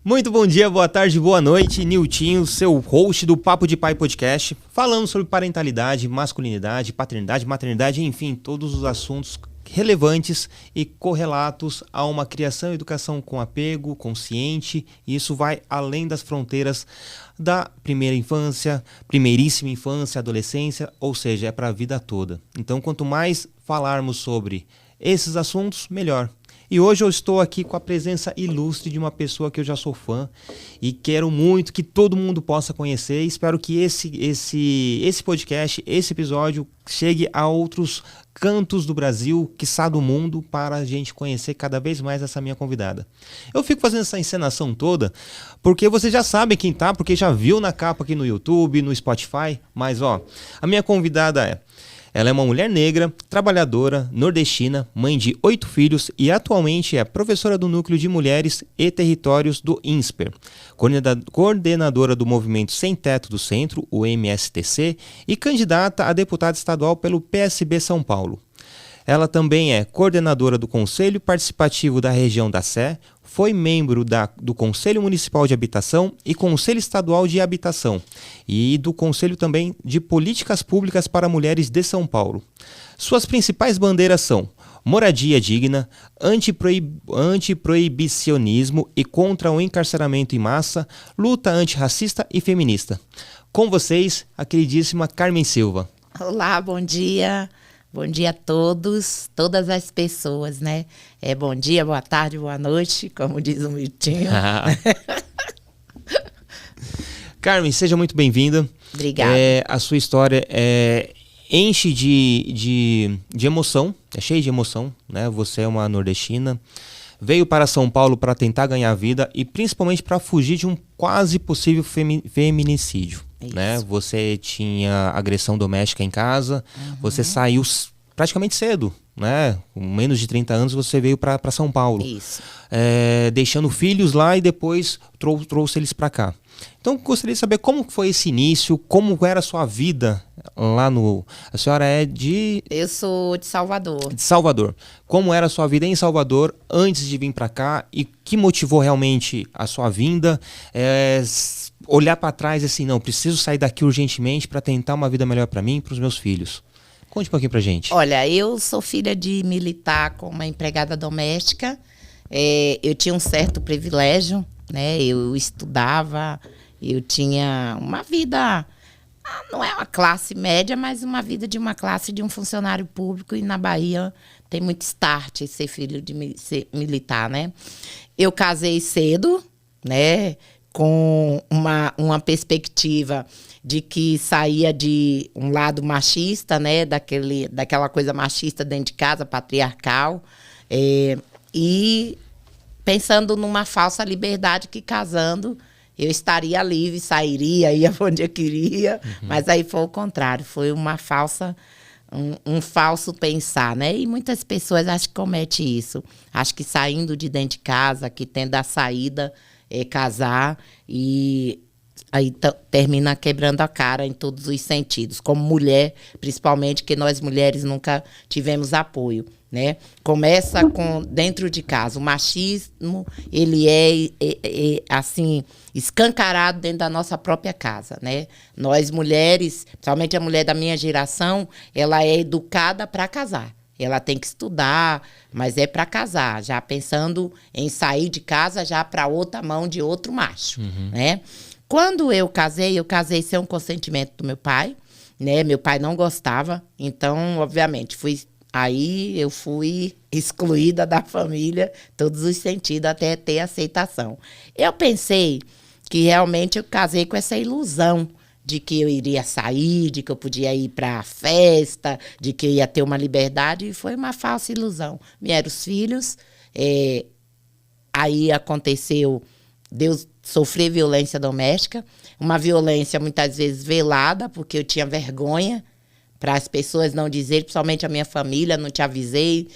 Muito bom dia, boa tarde, boa noite, Niltinho, seu host do Papo de Pai Podcast, falando sobre parentalidade, masculinidade, paternidade, maternidade, enfim, todos os assuntos relevantes e correlatos a uma criação e educação com apego, consciente, e isso vai além das fronteiras da primeira infância, primeiríssima infância, adolescência, ou seja, é para a vida toda. Então, quanto mais falarmos sobre esses assuntos, melhor. E hoje eu estou aqui com a presença ilustre de uma pessoa que eu já sou fã e quero muito que todo mundo possa conhecer. Espero que esse podcast, esse episódio, chegue a outros cantos do Brasil, quiçá do mundo, para a gente conhecer cada vez mais essa minha convidada. Eu fico fazendo essa encenação toda porque você já sabe quem tá, porque já viu na capa aqui no YouTube, no Spotify, mas ó, a minha convidada ela é uma mulher negra, trabalhadora, nordestina, mãe de 8 filhos e atualmente é professora do Núcleo de Mulheres e Territórios do INSPER, coordenadora do Movimento Sem Teto do Centro, o MSTC, e candidata a deputada estadual pelo PSB São Paulo. Ela também é coordenadora do Conselho Participativo da Região da Sé, foi membro do Conselho Municipal de Habitação e Conselho Estadual de Habitação e do Conselho também de Políticas Públicas para Mulheres de São Paulo. Suas principais bandeiras são moradia digna, antiproibicionismo e contra o encarceramento em massa, luta antirracista e feminista. Com vocês, a queridíssima Carmen Silva. Olá, bom dia. Bom dia a todos, todas as pessoas, né? Bom dia, boa tarde, boa noite, como diz o Miltinho. Carmen, seja muito bem-vinda. Obrigada. A sua história enche de emoção, é cheia de emoção, né? Você é uma nordestina, veio para São Paulo para tentar ganhar vida e principalmente para fugir de um quase possível feminicídio. Né? Você tinha agressão doméstica em casa, você saiu praticamente cedo, né? Com menos de 30 anos você veio para São Paulo. Isso. Deixando filhos lá e depois trouxe eles para cá. Então gostaria de saber como foi esse início, como era a sua vida lá no... A senhora é de... Eu sou de Salvador. De Salvador. Como era a sua vida em Salvador antes de vir para cá e que motivou realmente a sua vinda? Olhar para trás assim, não, preciso sair daqui urgentemente para tentar uma vida melhor para mim e para os meus filhos. Conte um pouquinho pra gente. Olha, eu sou filha de militar com uma empregada doméstica. Eu tinha um certo privilégio, né? Eu estudava, eu tinha uma vida, não é uma classe média, mas uma vida de uma classe de um funcionário público, e na Bahia tem muito start ser filho de ser militar, né? Eu casei cedo, né? Com uma perspectiva de que saía de um lado machista, né? Daquela coisa machista dentro de casa, patriarcal, e pensando numa falsa liberdade que, casando, eu estaria livre, sairia, ia onde eu queria, mas aí foi o contrário, foi uma falsa... Um falso pensar, né? E muitas pessoas acho que cometem isso. Acho que saindo de dentro de casa, que tendo a saída, casar, e aí termina quebrando a cara em todos os sentidos. Como mulher, principalmente, que nós mulheres nunca tivemos apoio, né? Começa com dentro de casa. O machismo, ele é assim, escancarado dentro da nossa própria casa, né? Nós mulheres, principalmente a mulher da minha geração, ela é educada para casar. Ela tem que estudar, mas é para casar, já pensando em sair de casa já para outra mão de outro macho, né? Quando eu casei sem um consentimento do meu pai, né? Meu pai não gostava, então, obviamente, eu fui excluída da família, todos os sentidos, até ter aceitação. Eu pensei que realmente eu casei com essa ilusão de que eu iria sair, de que eu podia ir para a festa, de que eu ia ter uma liberdade, e foi uma falsa ilusão. Vieram os filhos, aí aconteceu, Deus sofrer violência doméstica, uma violência muitas vezes velada, porque eu tinha vergonha para as pessoas não dizerem, principalmente a minha família, não te avisei,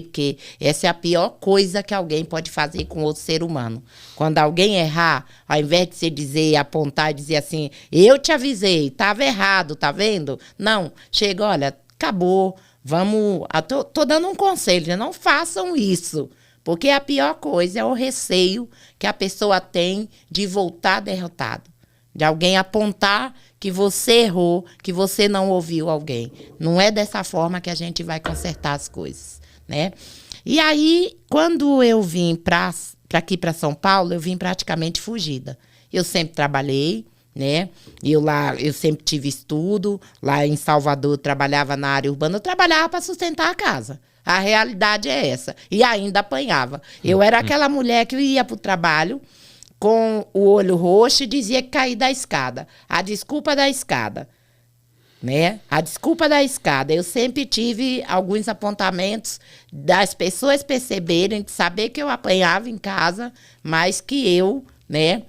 porque essa é a pior coisa que alguém pode fazer com outro ser humano. Quando alguém errar, ao invés de você dizer, apontar e dizer assim, eu te avisei, estava errado, tá vendo? Não, chega, olha, acabou, vamos... Tô dando um conselho, não façam isso, Porque a pior coisa é o receio que a pessoa tem de voltar derrotado. De alguém apontar que você errou, que você não ouviu alguém. Não é dessa forma que a gente vai consertar as coisas, né? E aí, quando eu vim para aqui para São Paulo, eu vim praticamente fugida. Eu sempre trabalhei, né? Eu sempre tive estudo. Lá em Salvador, eu trabalhava na área urbana. Eu trabalhava para sustentar a casa. A realidade é essa. E ainda apanhava. Eu era aquela mulher que ia para o trabalho com o olho roxo e dizia que caí da escada. A desculpa da escada. Né? A desculpa da escada. Eu sempre tive alguns apontamentos das pessoas perceberem, de saber que eu apanhava em casa, mas que eu, né,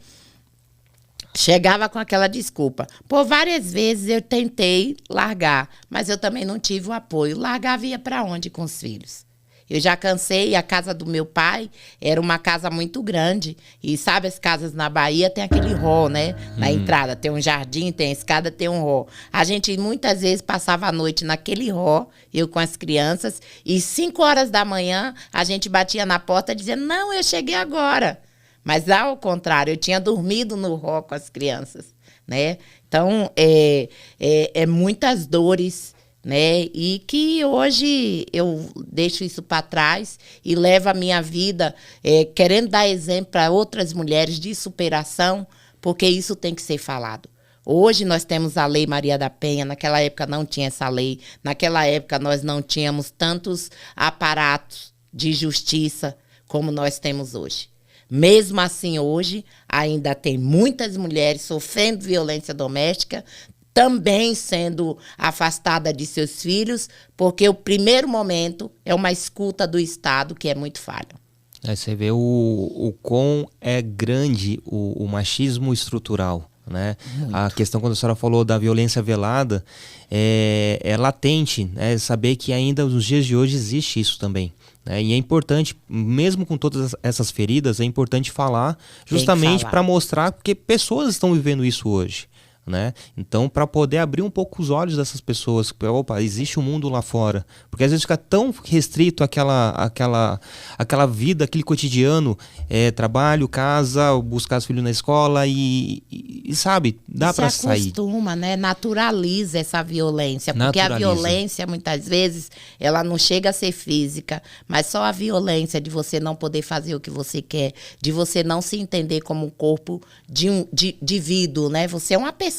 chegava com aquela desculpa. Por várias vezes eu tentei largar, mas eu também não tive o apoio. Largava ia para onde com os filhos? Eu já cansei, a casa do meu pai era uma casa muito grande. E sabe, as casas na Bahia tem aquele hall, né? Na entrada tem um jardim, tem a escada, tem um hall. A gente muitas vezes passava a noite naquele hall, eu com as crianças, e 5 horas da manhã a gente batia na porta dizendo, não, eu cheguei agora. Mas ao contrário, eu tinha dormido no hall com as crianças, né? Então, é muitas dores, né? E que hoje eu deixo isso para trás e levo a minha vida querendo dar exemplo para outras mulheres de superação, porque isso tem que ser falado. Hoje nós temos a Lei Maria da Penha, naquela época não tinha essa lei, naquela época nós não tínhamos tantos aparatos de justiça como nós temos hoje. Mesmo assim, hoje, ainda tem muitas mulheres sofrendo violência doméstica, também sendo afastada de seus filhos, porque o primeiro momento é uma escuta do Estado que é muito falha. Você vê o quão é grande o machismo estrutural, né? A questão, quando a senhora falou da violência velada, é latente, né? Saber que ainda nos dias de hoje existe isso também. E é importante, mesmo com todas essas feridas, é importante falar justamente para mostrar que pessoas estão vivendo isso hoje. Né? Então, para poder abrir um pouco os olhos dessas pessoas, opa, existe um mundo lá fora, porque às vezes fica tão restrito aquela vida, aquele cotidiano, trabalho, casa, buscar os filhos na escola e sabe, dá para sair. Se acostuma, né? Naturaliza essa violência, porque a violência muitas vezes ela não chega a ser física, mas só a violência de você não poder fazer o que você quer, de você não se entender como um corpo de indivíduo, né? Você é uma pessoa,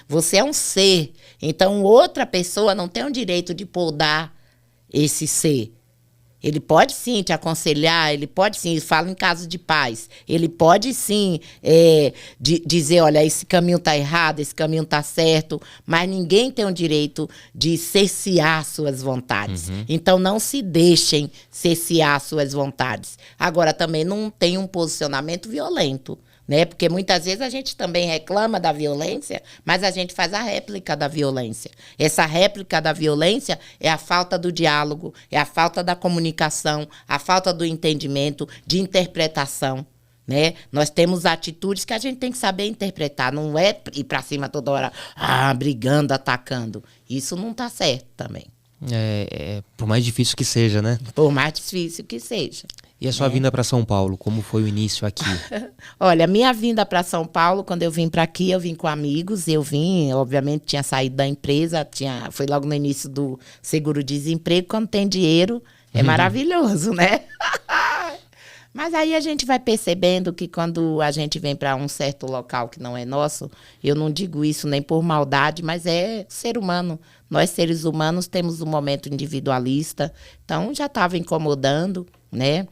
você é um ser. Então, outra pessoa não tem o direito de podar esse ser. Ele pode sim te aconselhar, ele pode sim, fala em caso de paz, ele pode sim dizer, olha, esse caminho está errado, esse caminho está certo, mas ninguém tem o direito de cercear suas vontades. Então, não se deixem cercear suas vontades. Agora, também não tem um posicionamento violento. Né? Porque muitas vezes a gente também reclama da violência, mas a gente faz a réplica da violência. Essa réplica da violência é a falta do diálogo, é a falta da comunicação, a falta do entendimento, de interpretação. Né? Nós temos atitudes que a gente tem que saber interpretar, não é ir para cima toda hora, brigando, atacando. Isso não está certo também. Por mais difícil que seja, né? Por mais difícil que seja. E a sua vinda para São Paulo, como foi o início aqui? Olha, minha vinda para São Paulo, quando eu vim para aqui, eu vim com amigos. Eu vim, obviamente, tinha saído da empresa, foi logo no início do seguro-desemprego. Quando tem dinheiro, é maravilhoso, né? Mas aí a gente vai percebendo que quando a gente vem para um certo local que não é nosso, eu não digo isso nem por maldade, mas é ser humano. Nós, seres humanos, temos um momento individualista. Então, já estava incomodando, né?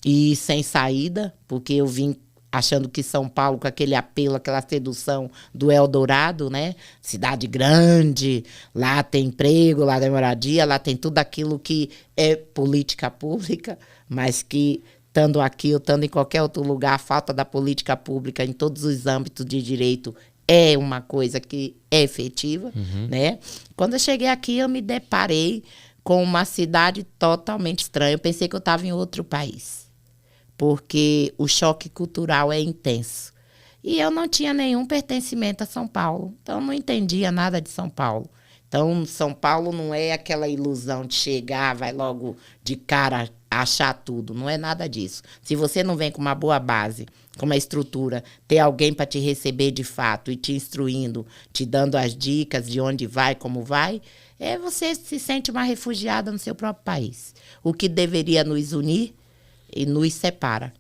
E sem saída, porque eu vim achando que São Paulo, com aquele apelo, aquela sedução do Eldorado, né? Cidade grande, lá tem emprego, lá tem moradia, lá tem tudo aquilo que é política pública, mas que, estando aqui ou estando em qualquer outro lugar, a falta da política pública em todos os âmbitos de direito é uma coisa que é efetiva, né? Quando eu cheguei aqui, eu me deparei com uma cidade totalmente estranha. Eu pensei que eu estava em outro país, porque o choque cultural é intenso. E eu não tinha nenhum pertencimento a São Paulo, então eu não entendia nada de São Paulo. Então, São Paulo não é aquela ilusão de chegar, vai logo de cara achar tudo, não é nada disso. Se você não vem com uma boa base, com uma estrutura, ter alguém para te receber de fato e te instruindo, te dando as dicas de onde vai, como vai, você se sente uma refugiada no seu próprio país. O que deveria nos unir e nos separa,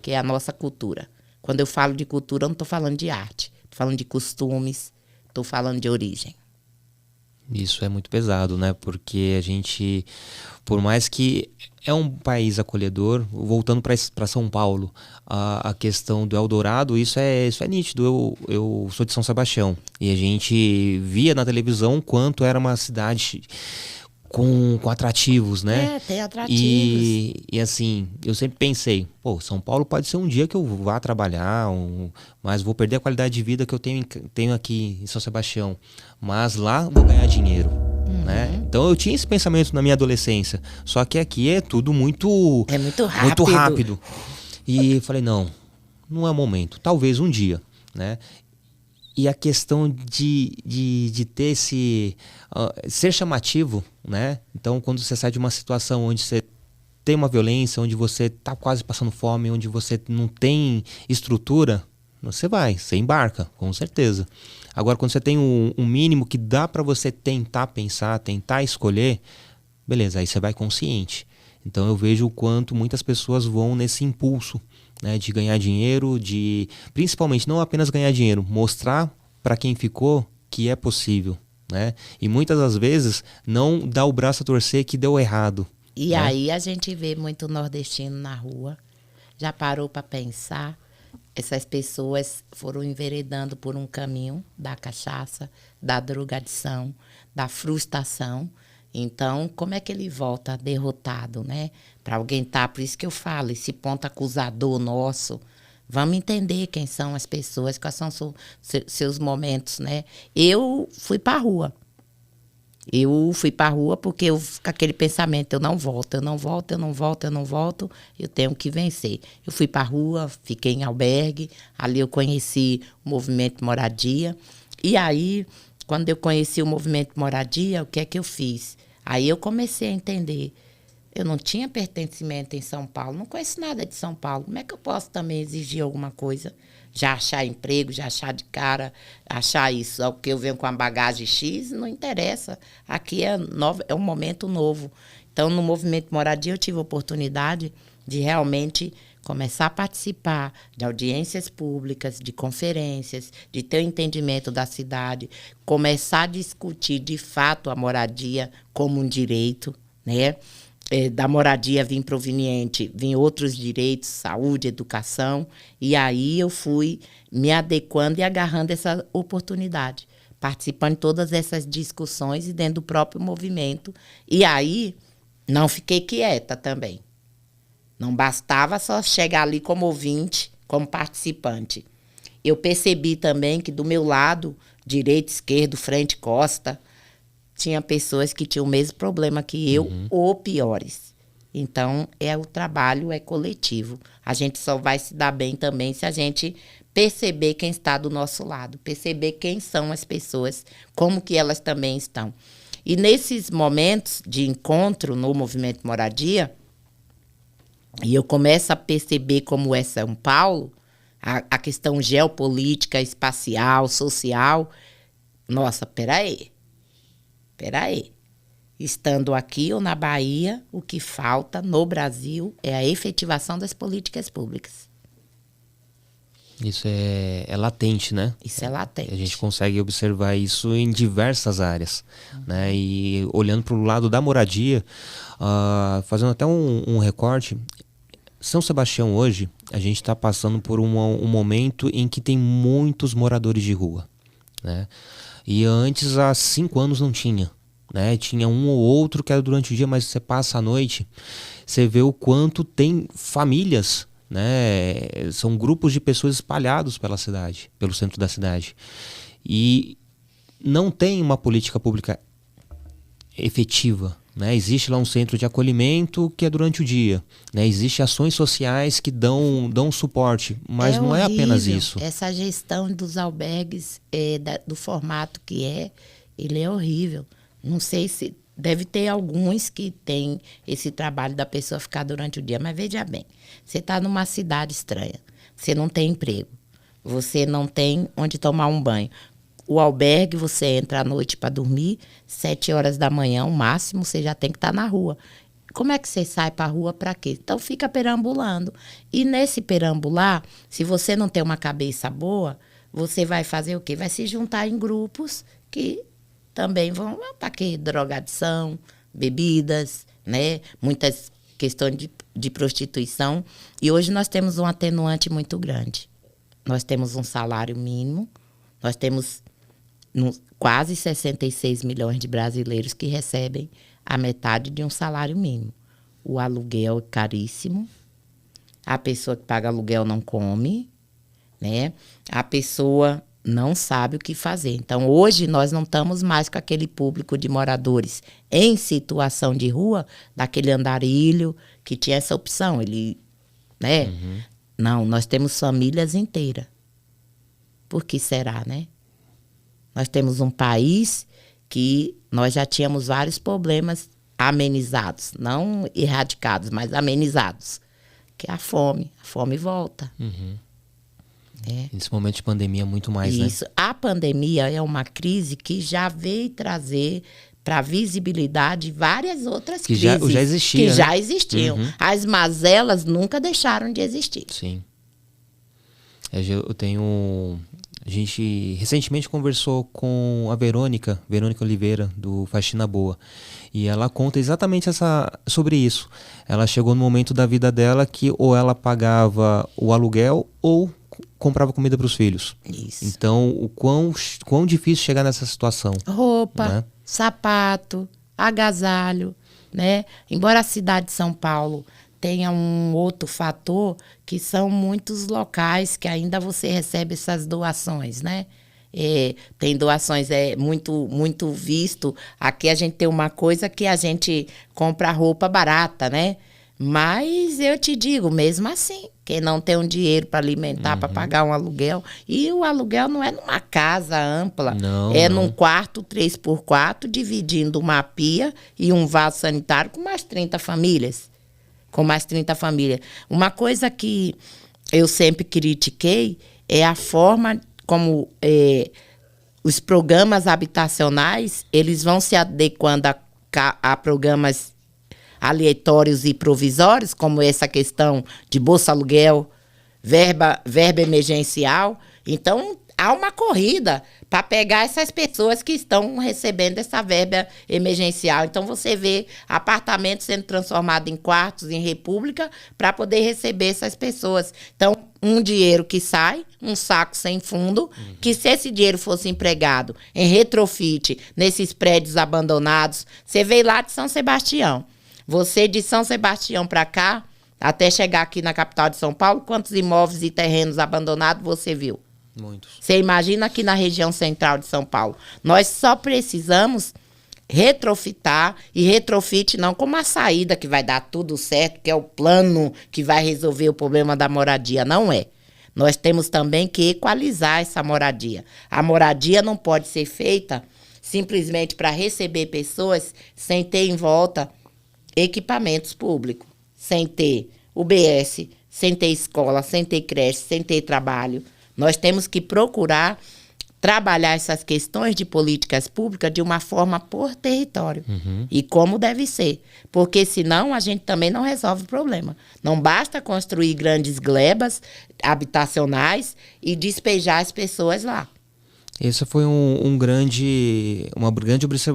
que é a nossa cultura. Quando eu falo de cultura, eu não estou falando de arte, estou falando de costumes, estou falando de origem. Isso é muito pesado, né? Porque a gente, por mais que é um país acolhedor, voltando para São Paulo, a questão do Eldorado, isso é nítido. Eu sou de São Sebastião e a gente via na televisão quanto era uma cidade com atrativos, né? Tem atrativos. E assim, eu sempre pensei, São Paulo pode ser um dia que eu vá trabalhar, mas vou perder a qualidade de vida que eu tenho aqui em São Sebastião. Mas lá vou ganhar dinheiro, né? Então eu tinha esse pensamento na minha adolescência. Só que aqui é tudo muito rápido. E falei, não é o momento. Talvez um dia, né? E a questão de ter esse... ser chamativo, né? Então, quando você sai de uma situação onde você tem uma violência, onde você está quase passando fome, onde você não tem estrutura, você embarca, com certeza. Agora, quando você tem um mínimo que dá para você tentar pensar, tentar escolher, beleza, aí você vai consciente. Então, eu vejo o quanto muitas pessoas vão nesse impulso, né, de ganhar dinheiro, principalmente não apenas ganhar dinheiro, mostrar para quem ficou que é possível, né? E muitas das vezes não dá o braço a torcer que deu errado. E né? aí a gente vê muito nordestino na rua, já parou para pensar, essas pessoas foram enveredando por um caminho da cachaça, da drogadição, da frustração. Então, como é que ele volta derrotado, né? Para alguém por isso que eu falo, esse ponto acusador nosso, vamos entender quem são as pessoas, quais são seus momentos, né? Eu fui para a rua. Porque eu com aquele pensamento, eu não volto, eu tenho que vencer. Eu fui para a rua, fiquei em albergue, ali eu conheci o movimento Moradia. E aí, quando eu conheci o movimento Moradia, o que é que eu fiz? Aí eu comecei a entender. Eu não tinha pertencimento em São Paulo, não conheço nada de São Paulo. Como é que eu posso também exigir alguma coisa? Já achar emprego, já achar de cara, achar isso. Só porque eu venho com a bagagem X, não interessa. Aqui é um momento novo. Então, no movimento Moradia, eu tive a oportunidade de realmente começar a participar de audiências públicas, de conferências, de ter o entendimento da cidade, começar a discutir, de fato, a moradia como um direito, né? Da moradia vim proveniente, vim outros direitos, saúde, educação, e aí eu fui me adequando e agarrando essa oportunidade, participando de todas essas discussões e dentro do próprio movimento. E aí não fiquei quieta também. Não bastava só chegar ali como ouvinte, como participante. Eu percebi também que do meu lado, direita, esquerdo, frente, costa, tinha pessoas que tinham o mesmo problema que eu, ou piores. Então, o trabalho é coletivo. A gente só vai se dar bem também se a gente perceber quem está do nosso lado, perceber quem são as pessoas, como que elas também estão. E nesses momentos de encontro no movimento Moradia, e eu começo a perceber como é São Paulo, a questão geopolítica, espacial, social. Nossa, peraí. Estando aqui ou na Bahia, o que falta no Brasil é a efetivação das políticas públicas. Isso é latente, né? Isso é latente. A gente consegue observar isso em diversas áreas, né? E olhando para o lado da moradia, fazendo até um recorte, São Sebastião hoje, a gente está passando por um momento em que tem muitos moradores de rua, né? E antes, há 5 anos, não tinha, né? Tinha um ou outro que era durante o dia, mas você passa a noite, você vê o quanto tem famílias, né? São grupos de pessoas espalhados pela cidade, pelo centro da cidade. E não tem uma política pública efetiva, né? Existe lá um centro de acolhimento que é durante o dia, né? Existem ações sociais que dão suporte, mas não horrível. É apenas isso. Essa gestão dos albergues, do formato que ele é horrível. Não sei se Deve ter alguns que tem esse trabalho da pessoa ficar durante o dia. Mas veja bem, você está numa cidade estranha, você não tem emprego, você não tem onde tomar um banho. O albergue, você entra à noite para dormir, 7 horas da manhã, o máximo, você já tem que estar na rua. Como é que você sai para a rua para quê? Então fica perambulando. E nesse perambular, se você não tem uma cabeça boa, você vai fazer o quê? Vai se juntar em grupos que também vão para quê? Drogadição, bebidas, né? Muitas questões de prostituição. E hoje nós temos um atenuante muito grande. Nós temos um salário mínimo, nós temos quase 66 milhões de brasileiros que recebem a metade de um salário mínimo. O aluguel é caríssimo, a pessoa que paga aluguel não come, né? A pessoa não sabe o que fazer. Então, hoje, nós não estamos mais com aquele público de moradores em situação de rua, daquele andarilho que tinha essa opção. Ele, né? Uhum. Não, nós temos famílias inteiras. Por que será, né? Nós temos um país que nós já tínhamos vários problemas amenizados, não erradicados, mas amenizados, que é a fome. A fome volta. Uhum. Nesse momento de pandemia, muito mais, isso, né? A pandemia é uma crise que já veio trazer para a visibilidade várias outras crises. Já existia, que né? já existiam. Uhum. As mazelas nunca deixaram de existir. Sim. Eu tenho... A gente recentemente conversou com a Verônica Oliveira, do Faxina Boa. E ela conta exatamente sobre isso. Ela chegou no momento da vida dela que ou ela pagava o aluguel ou comprava comida para os filhos. Isso. Então, o quão difícil chegar nessa situação. Roupa, né? Sapato, agasalho, né? Embora a cidade de São Paulo tenha um outro fator, que são muitos locais que ainda você recebe essas doações, né? Tem doações, muito visto. Aqui a gente tem uma coisa que a gente compra roupa barata, né? Mas eu te digo, mesmo assim, quem não tem um dinheiro para alimentar, para pagar um aluguel, e o aluguel não é numa casa ampla, não. Num quarto 3x4, dividindo uma pia e um vaso sanitário com mais 30 famílias. Uma coisa que eu sempre critiquei é a forma como os programas habitacionais, eles vão se adequando a programas aleatórios e provisórios, como essa questão de bolsa aluguel, verba emergencial. Então, há uma corrida para pegar essas pessoas que estão recebendo essa verba emergencial. Então, você vê apartamentos sendo transformados em quartos, em república, para poder receber essas pessoas. Então, um dinheiro que sai, um saco sem fundo, que se esse dinheiro fosse empregado em retrofit, nesses prédios abandonados, você veio lá de São Sebastião. Você de São Sebastião para cá, até chegar aqui na capital de São Paulo, quantos imóveis e terrenos abandonados você viu? Muitos. Você imagina aqui na região central de São Paulo. Nós só precisamos retrofitar, e retrofit não como a saída que vai dar tudo certo, que é o plano que vai resolver o problema da moradia. Não é. Nós temos também que equalizar essa moradia. A moradia não pode ser feita simplesmente para receber pessoas sem ter em volta equipamentos públicos, sem ter UBS, sem ter escola, sem ter creche, sem ter trabalho. Nós temos que procurar trabalhar essas questões de políticas públicas de uma forma por território. E como deve ser. Porque senão a gente também não resolve o problema. Não basta construir grandes glebas habitacionais e despejar as pessoas lá. Essa foi uma grande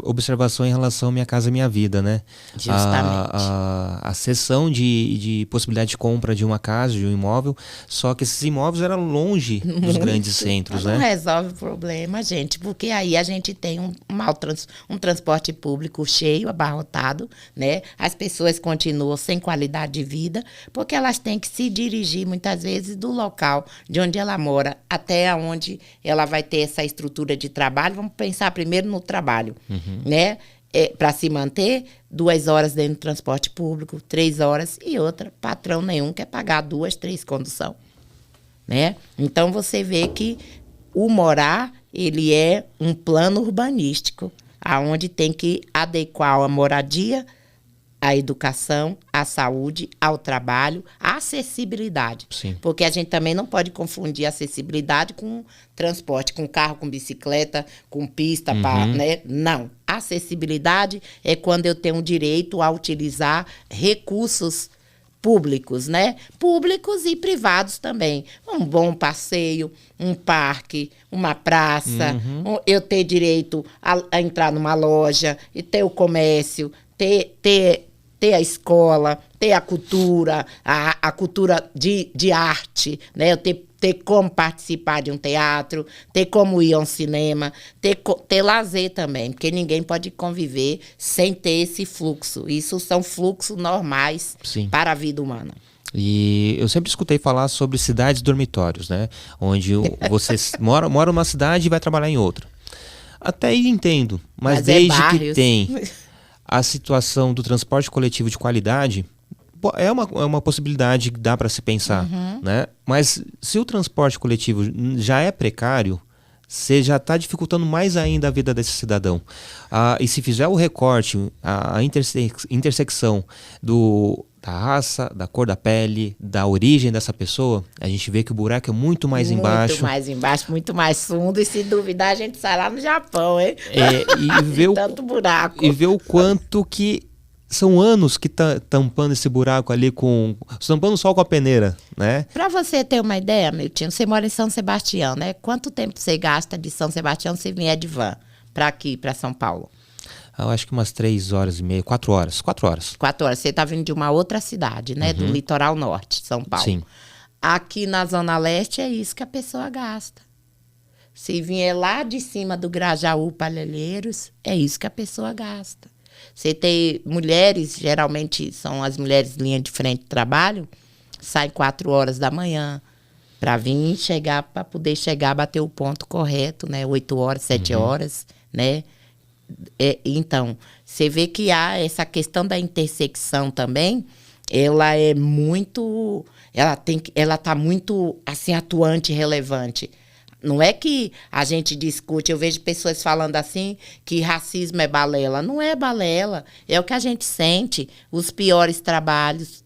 observação em relação à Minha Casa Minha Vida, né? Justamente. A cessão de possibilidade de compra de uma casa, de um imóvel, só que esses imóveis eram longe dos grandes centros, né? Não resolve o problema, gente, porque aí a gente tem um transporte público cheio, abarrotado, né? As pessoas continuam sem qualidade de vida, porque elas têm que se dirigir, muitas vezes, do local de onde ela mora até onde ela vai ter essa estrutura de trabalho. Vamos pensar primeiro no trabalho, né? Para se manter, 2 horas dentro do transporte público, 3 horas, e outra, patrão nenhum quer pagar 2, 3 condução, né? Então, você vê que o morar, ele é um plano urbanístico, aonde tem que adequar a moradia, a educação, a saúde, ao trabalho, a acessibilidade. Sim. Porque a gente também não pode confundir acessibilidade com transporte, com carro, com bicicleta, com pista, né? Não. Acessibilidade é quando eu tenho direito a utilizar recursos públicos, né? Públicos e privados também. Um bom passeio, um parque, uma praça, eu ter direito a entrar numa loja, e ter o comércio, ter a escola, ter a cultura, a cultura de arte, né? Eu ter como participar de um teatro, ter como ir a um cinema, ter lazer também, porque ninguém pode conviver sem ter esse fluxo. Isso são fluxos normais para a vida humana. E eu sempre escutei falar sobre cidades dormitórios, né? Onde você mora numa cidade e vai trabalhar em outra. Até aí entendo, mas desde que tem a situação do transporte coletivo de qualidade, é uma possibilidade que dá para se pensar, né? Mas se o transporte coletivo já é precário, você já está dificultando mais ainda a vida desse cidadão. E se fizer o recorte, a intersecção da raça, da cor da pele, da origem dessa pessoa, a gente vê que o buraco é muito mais embaixo. Muito mais embaixo, muito mais fundo. E se duvidar, a gente sai lá no Japão, hein? E vê tanto buraco. E vê o quanto que são anos que tá tampando esse buraco ali tampando o sol com a peneira, né? Para você ter uma ideia, Miltinho, você mora em São Sebastião, né? Quanto tempo você gasta de São Sebastião se vier de van para aqui, para São Paulo? Eu acho que umas 3 horas e meia, 4 horas. 4 horas. 4 horas. Você está vindo de uma outra cidade, né? Do litoral norte, São Paulo. Sim. Aqui na Zona Leste é isso que a pessoa gasta. Se vier lá de cima do Grajaú, Palhelheiros, é isso que a pessoa gasta. Você tem mulheres, geralmente são as mulheres linha de frente de trabalho, saem 4 horas da manhã para vir chegar, para poder chegar, bater o ponto correto, né? 8 horas, 7 horas, né? Então, você vê que há essa questão da intersecção também, ela é muito, ela tá muito assim atuante, relevante. Não é que a gente discute, eu vejo pessoas falando assim que racismo é balela. Não é balela, é o que a gente sente, os piores trabalhos.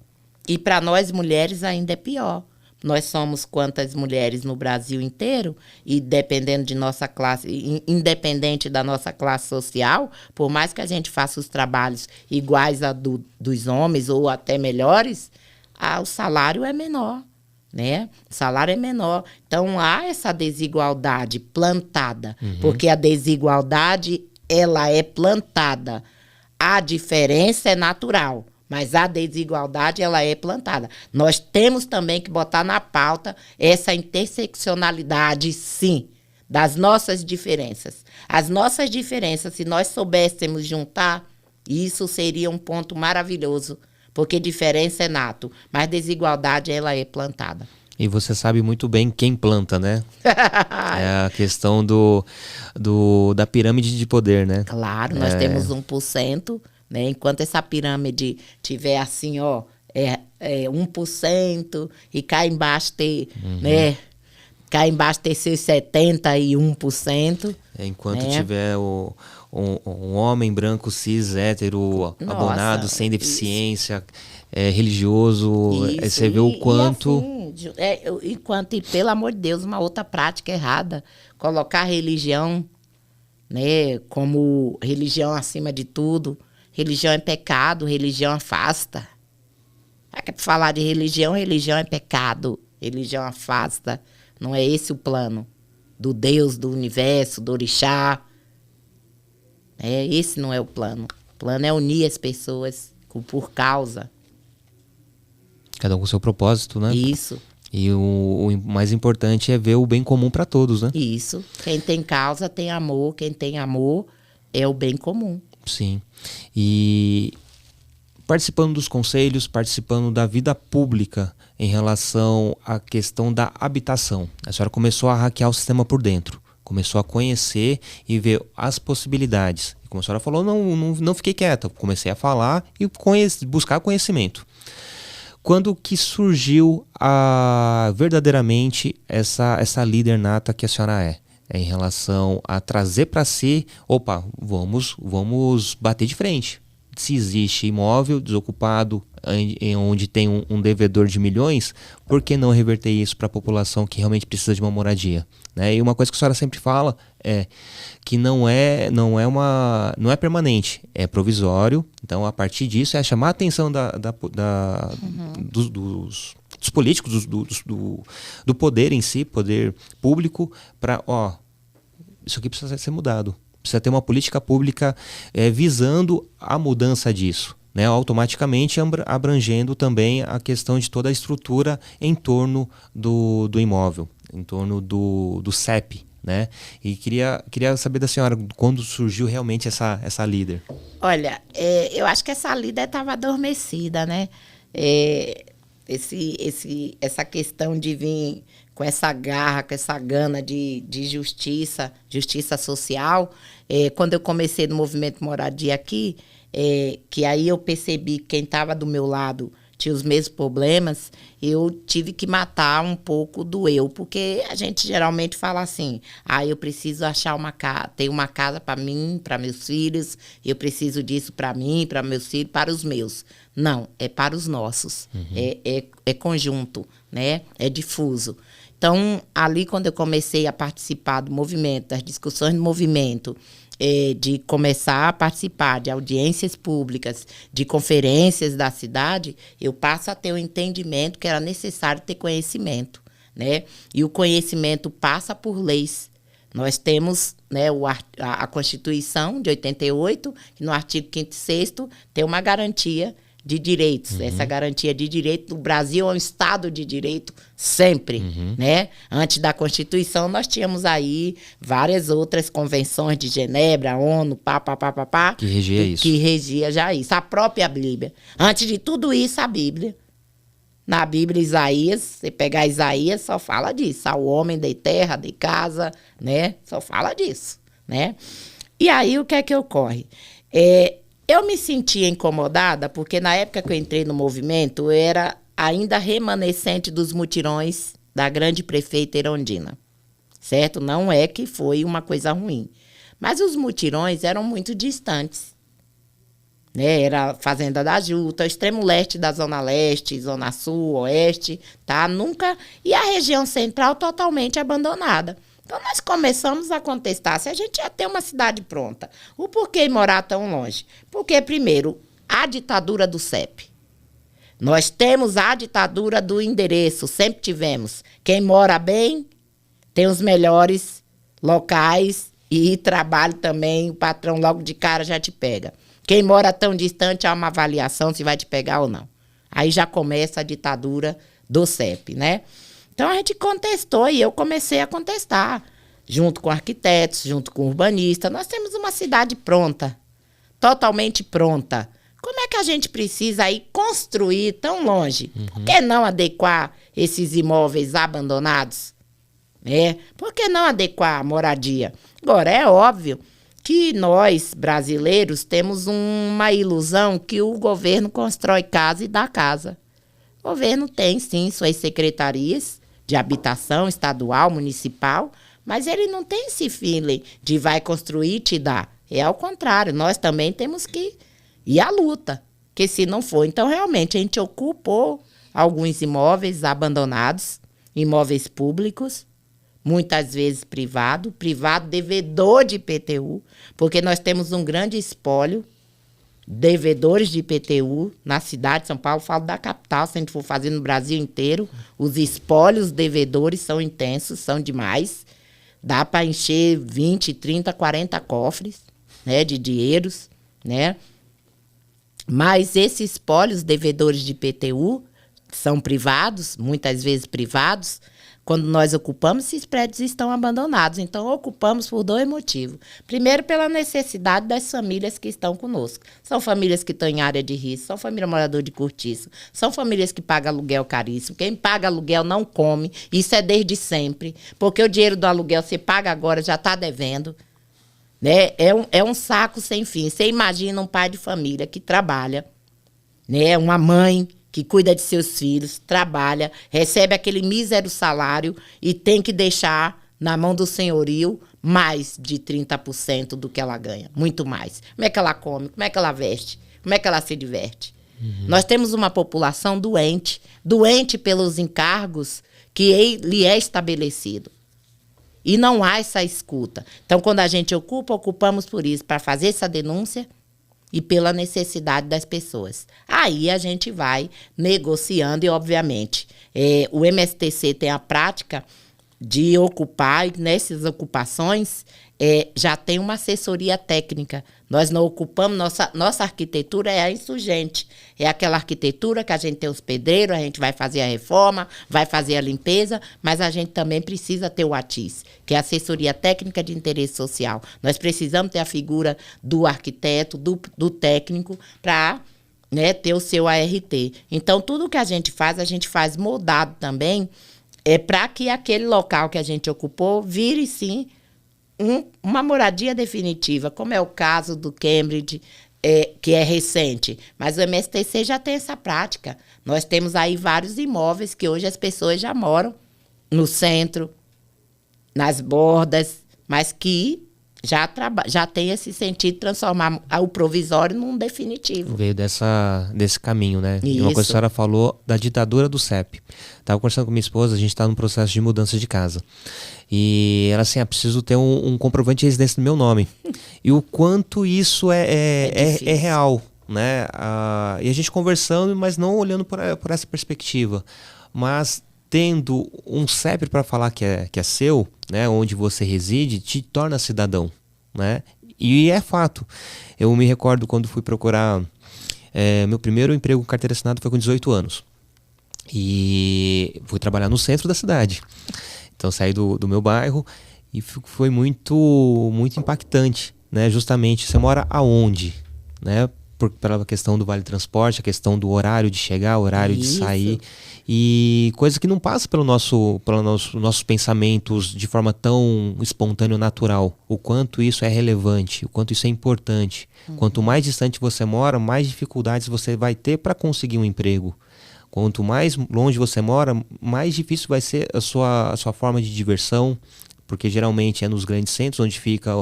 E para nós mulheres ainda é pior. Nós somos quantas mulheres no Brasil inteiro, e dependendo de nossa classe, independente da nossa classe social, por mais que a gente faça os trabalhos iguais a dos homens ou até melhores, o salário é menor. Né? O salário é menor. Então, há essa desigualdade plantada, porque a desigualdade, ela é plantada. A diferença é natural, mas a desigualdade, ela é plantada. Nós temos também que botar na pauta essa interseccionalidade, sim, das nossas diferenças. As nossas diferenças, se nós soubéssemos juntar, isso seria um ponto maravilhoso. Porque diferença é nato, mas desigualdade, ela é plantada. E você sabe muito bem quem planta, né? É a questão da pirâmide de poder, né? Claro, nós temos 1%, né? Enquanto essa pirâmide tiver assim, 1%, e cá embaixo ter, né? Cá embaixo ter seus 71%. Enquanto tiver um homem branco, cis, hétero, abonado, sem deficiência, religioso, você vê o quanto... E assim, enquanto, e pelo amor de Deus, uma outra prática errada, colocar a religião, né, como religião acima de tudo. Religião é pecado, religião afasta. Falar de religião é pecado, religião afasta. Não é esse o plano do Deus, do universo, do orixá. Esse não é o plano. O plano é unir as pessoas por causa. Cada um com o seu propósito, né? Isso. E o mais importante é ver o bem comum para todos, né? Isso. Quem tem causa tem amor. Quem tem amor é o bem comum. Sim. E participando dos conselhos, participando da vida pública em relação à questão da habitação. A senhora começou a hackear o sistema por dentro. Começou a conhecer e ver as possibilidades. E como a senhora falou, não fiquei quieta. Comecei a falar e buscar conhecimento. Quando que surgiu verdadeiramente essa líder nata que a senhora é? É em relação a trazer para si, opa, vamos bater de frente. Se existe imóvel desocupado, onde tem um devedor de milhões, por que não reverter isso para a população que realmente precisa de uma moradia? Né? E uma coisa que a senhora sempre fala é que não é permanente, é provisório. Então, a partir disso, é chamar a atenção dos políticos, do poder em si, poder público, para, isso aqui precisa ser mudado. Precisa ter uma política pública visando a mudança disso, né? Automaticamente abrangendo também a questão de toda a estrutura em torno do imóvel, em torno do CEP, né? E queria saber da senhora quando surgiu realmente essa líder. Olha, eu acho que essa líder estava adormecida, né? Essa questão de vir com essa garra, com essa gana de justiça social. Quando eu comecei no movimento Moradia aqui, que aí eu percebi que quem estava do meu lado tinha os mesmos problemas, eu tive que matar um pouco do eu, porque a gente geralmente fala assim, eu preciso achar ter uma casa para mim, para meus filhos, eu preciso disso para mim, para meus filhos, para os meus. Não, é para os nossos, é conjunto, né? É difuso. Então, ali quando eu comecei a participar do movimento, das discussões do movimento, de começar a participar de audiências públicas, de conferências da cidade, eu passo a ter o entendimento que era necessário ter conhecimento, né? E o conhecimento passa por leis. Nós temos, né, a Constituição de 88, que no artigo 5º e 6º tem uma garantia de direitos. Essa garantia de direito, no Brasil é um Estado de direito sempre, né? Antes da Constituição, nós tínhamos aí várias outras convenções de Genebra, ONU, que regia isso. Que regia já isso. A própria Bíblia. Antes de tudo isso, a Bíblia. Na Bíblia, Isaías, você pegar Isaías, só fala disso. Ao homem de terra, de casa, né? Só fala disso, né? E aí, o que é que ocorre? Eu me sentia incomodada porque na época que eu entrei no movimento, eu era ainda remanescente dos mutirões da grande prefeita Erondina, certo? Não é que foi uma coisa ruim, mas os mutirões eram muito distantes, né? Era a Fazenda da Juta, o extremo leste da Zona Leste, Zona Sul, Oeste, tá? Nunca... E a região central totalmente abandonada. Então, nós começamos a contestar se a gente ia ter uma cidade pronta. O porquê morar tão longe? Porque, primeiro, a ditadura do CEP. Nós temos a ditadura do endereço, sempre tivemos. Quem mora bem tem os melhores locais e trabalho também, o patrão logo de cara já te pega. Quem mora tão distante, há uma avaliação se vai te pegar ou não. Aí já começa a ditadura do CEP, né? Então, a gente contestou e eu comecei a contestar, junto com arquitetos, junto com urbanistas. Nós temos uma cidade pronta, totalmente pronta. Como é que a gente precisa aí construir tão longe? Por que não adequar esses imóveis abandonados? Por que não adequar a moradia? Agora, é óbvio que nós, brasileiros, temos uma ilusão que o governo constrói casa e dá casa. O governo tem, sim, suas secretarias de habitação estadual, municipal, mas ele não tem esse feeling de vai construir e te dar. É ao contrário, nós também temos que ir à luta, que se não for. Então, realmente, a gente ocupou alguns imóveis abandonados, imóveis públicos, muitas vezes privado devedor de IPTU, porque nós temos um grande espólio, devedores de IPTU na cidade de São Paulo, falo da capital, se a gente for fazer no Brasil inteiro, os espólios devedores são intensos, são demais. Dá para encher 20, 30, 40 cofres, né, de dinheiros, né? Mas esses espólios devedores de IPTU são privados, muitas vezes privados. Quando nós ocupamos, esses prédios estão abandonados. Então, ocupamos por 2 motivos. Primeiro, pela necessidade das famílias que estão conosco. São famílias que estão em área de risco, são famílias moradoras de cortiço, são famílias que pagam aluguel caríssimo. Quem paga aluguel não come. Isso é desde sempre. Porque o dinheiro do aluguel você paga agora, já está devendo. Né? É um saco sem fim. Você imagina um pai de família que trabalha, né? Uma mãe que cuida de seus filhos, trabalha, recebe aquele mísero salário e tem que deixar na mão do senhorio mais de 30% do que ela ganha. Muito mais. Como é que ela come? Como é que ela veste? Como é que ela se diverte? Nós temos uma população doente pelos encargos que lhe é estabelecido. E não há essa escuta. Então, quando a gente ocupamos por isso, para fazer essa denúncia e pela necessidade das pessoas. Aí a gente vai negociando e, obviamente, o MSTC tem a prática de ocupar, e nessas ocupações já tem uma assessoria técnica. Nós não ocupamos, nossa arquitetura é a insurgente. É aquela arquitetura que a gente tem os pedreiros, a gente vai fazer a reforma, vai fazer a limpeza, mas a gente também precisa ter o ATIS, que é a assessoria técnica de interesse social. Nós precisamos ter a figura do arquiteto, do técnico, para ter o seu ART. Então, tudo que a gente faz moldado também, para que aquele local que a gente ocupou vire, sim, uma moradia definitiva, como é o caso do Cambridge, que é recente. Mas o MSTC já tem essa prática. Nós temos aí vários imóveis que hoje as pessoas já moram no centro, nas bordas, mas que já tem esse sentido de transformar o provisório num definitivo. Veio desse caminho, né? Isso. E uma coisa que a senhora falou da ditadura do CEP. Estava conversando com minha esposa, a gente está num processo de mudança de casa. E ela assim, preciso ter um comprovante de residência no meu nome. E o quanto isso é real, né? E a gente conversando, mas não olhando por essa perspectiva. Mas tendo um CEP para falar que é seu, né, onde você reside, te torna cidadão, né? E é fato. Eu me recordo quando fui procurar meu primeiro emprego com carteira assinada foi com 18 anos. E fui trabalhar no centro da cidade. Então saí do meu bairro e foi muito, muito impactante, né? Justamente, você mora aonde, né? Pela questão do Vale Transporte, a questão do horário de chegar, horário de sair, e coisa que não passa pelos nossos pensamentos de forma tão espontânea ou natural. O quanto isso é relevante, o quanto isso é importante. Quanto mais distante você mora, mais dificuldades você vai ter para conseguir um emprego. Quanto mais longe você mora, mais difícil vai ser a sua forma de diversão, porque geralmente é nos grandes centros onde fica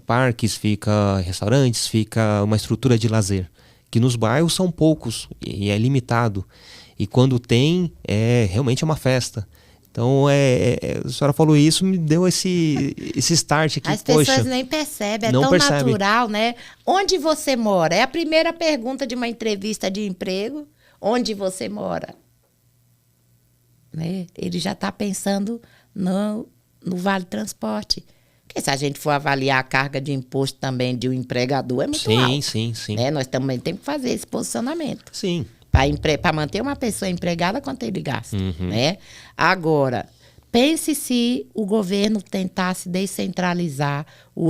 parques, fica restaurantes, fica uma estrutura de lazer, que nos bairros são poucos e é limitado. E quando tem, realmente é uma festa. Então, a senhora falou isso, me deu esse start aqui. As pessoas nem percebem, tão natural, né? Onde você mora? É a primeira pergunta de uma entrevista de emprego. Onde você mora? Né? Ele já está pensando no Vale Transporte. Porque se a gente for avaliar a carga de imposto também de um empregador, é muito alto. Sim. Né? Nós também temos que fazer esse posicionamento. Sim. Para manter uma pessoa empregada, quanto ele gasta. Né? Agora, pense se o governo tentasse descentralizar o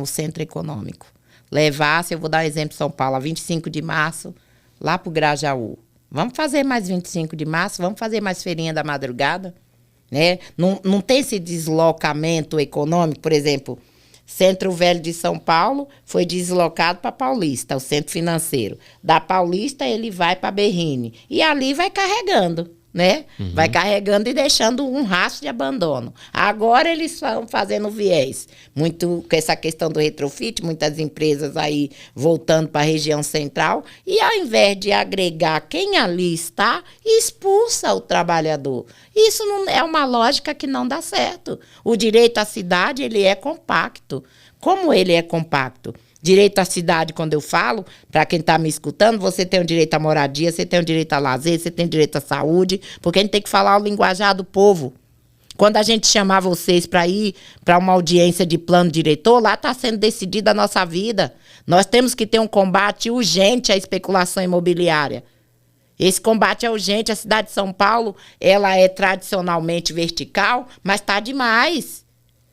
centro econômico. Levasse, eu vou dar um exemplo de São Paulo, a 25 de março, lá para o Grajaú. Vamos fazer mais 25 de março, vamos fazer mais feirinha da madrugada. Né? Não tem esse deslocamento econômico, por exemplo, Centro Velho de São Paulo foi deslocado para Paulista, o centro financeiro. Da Paulista ele vai para Berrini e ali vai carregando, né? Vai carregando e deixando um rastro de abandono. Agora eles estão fazendo viés. Muito com essa questão do retrofit, muitas empresas aí voltando para a região central e ao invés de agregar quem ali está, expulsa o trabalhador. Isso não é uma lógica que não dá certo. O direito à cidade, ele é compacto. Como ele é compacto? Direito à cidade, quando eu falo, para quem está me escutando, você tem o direito à moradia, você tem o direito a lazer, você tem o direito à saúde, porque a gente tem que falar o linguajar do povo. Quando a gente chamar vocês para ir para uma audiência de plano diretor, lá está sendo decidida a nossa vida. Nós temos que ter um combate urgente à especulação imobiliária. Esse combate é urgente. A cidade de São Paulo, ela é tradicionalmente vertical, mas está demais.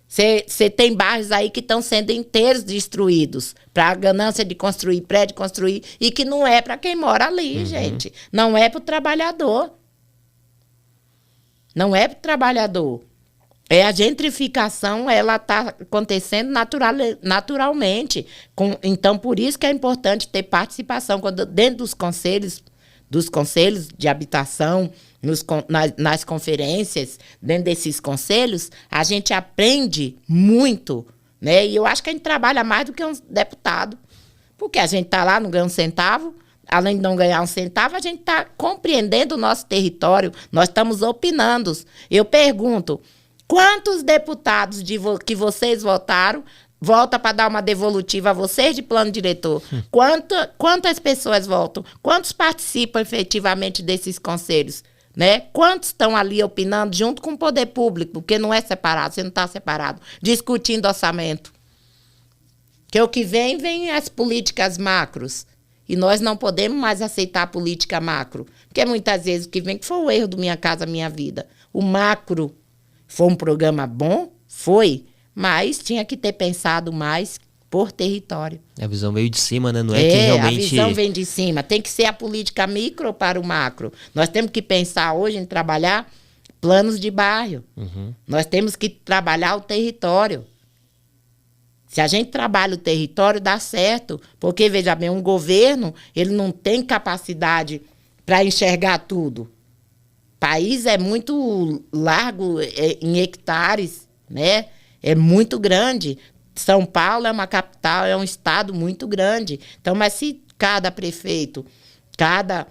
Você tem bairros aí que estão sendo inteiros destruídos para a ganância de construir prédio, e que não é para quem mora ali, gente. Não é para o trabalhador. Não é para o trabalhador. A gentrificação, ela está acontecendo naturalmente. Então, por isso que é importante ter participação dentro dos conselhos dos conselhos de habitação, nas conferências, dentro desses conselhos, a gente aprende muito, né? E eu acho que a gente trabalha mais do que um deputado, porque a gente está lá, não ganha um centavo, além de não ganhar um centavo, a gente está compreendendo o nosso território, nós estamos opinando. Eu pergunto, quantos deputados que vocês votaram volta para dar uma devolutiva a vocês de plano diretor? Quantas pessoas voltam? Quantos participam efetivamente desses conselhos? Né? Quantos estão ali opinando junto com o poder público? Porque não é separado, você não está separado. Discutindo orçamento. Que o que vem as políticas macros. E nós não podemos mais aceitar a política macro. Porque muitas vezes o que vem, que foi o erro do Minha Casa Minha Vida. O macro foi um programa bom? Foi. Mas tinha que ter pensado mais por território. A visão veio de cima, né? Não é que realmente... a visão vem de cima. Tem que ser a política micro para o macro. Nós temos que pensar hoje em trabalhar planos de bairro. Nós temos que trabalhar o território. Se a gente trabalha o território, dá certo. Porque, veja bem, um governo, ele não tem capacidade para enxergar tudo. O país é muito largo em hectares, né? É muito grande. São Paulo é uma capital, é um estado muito grande. Então, mas se cada prefeito, cada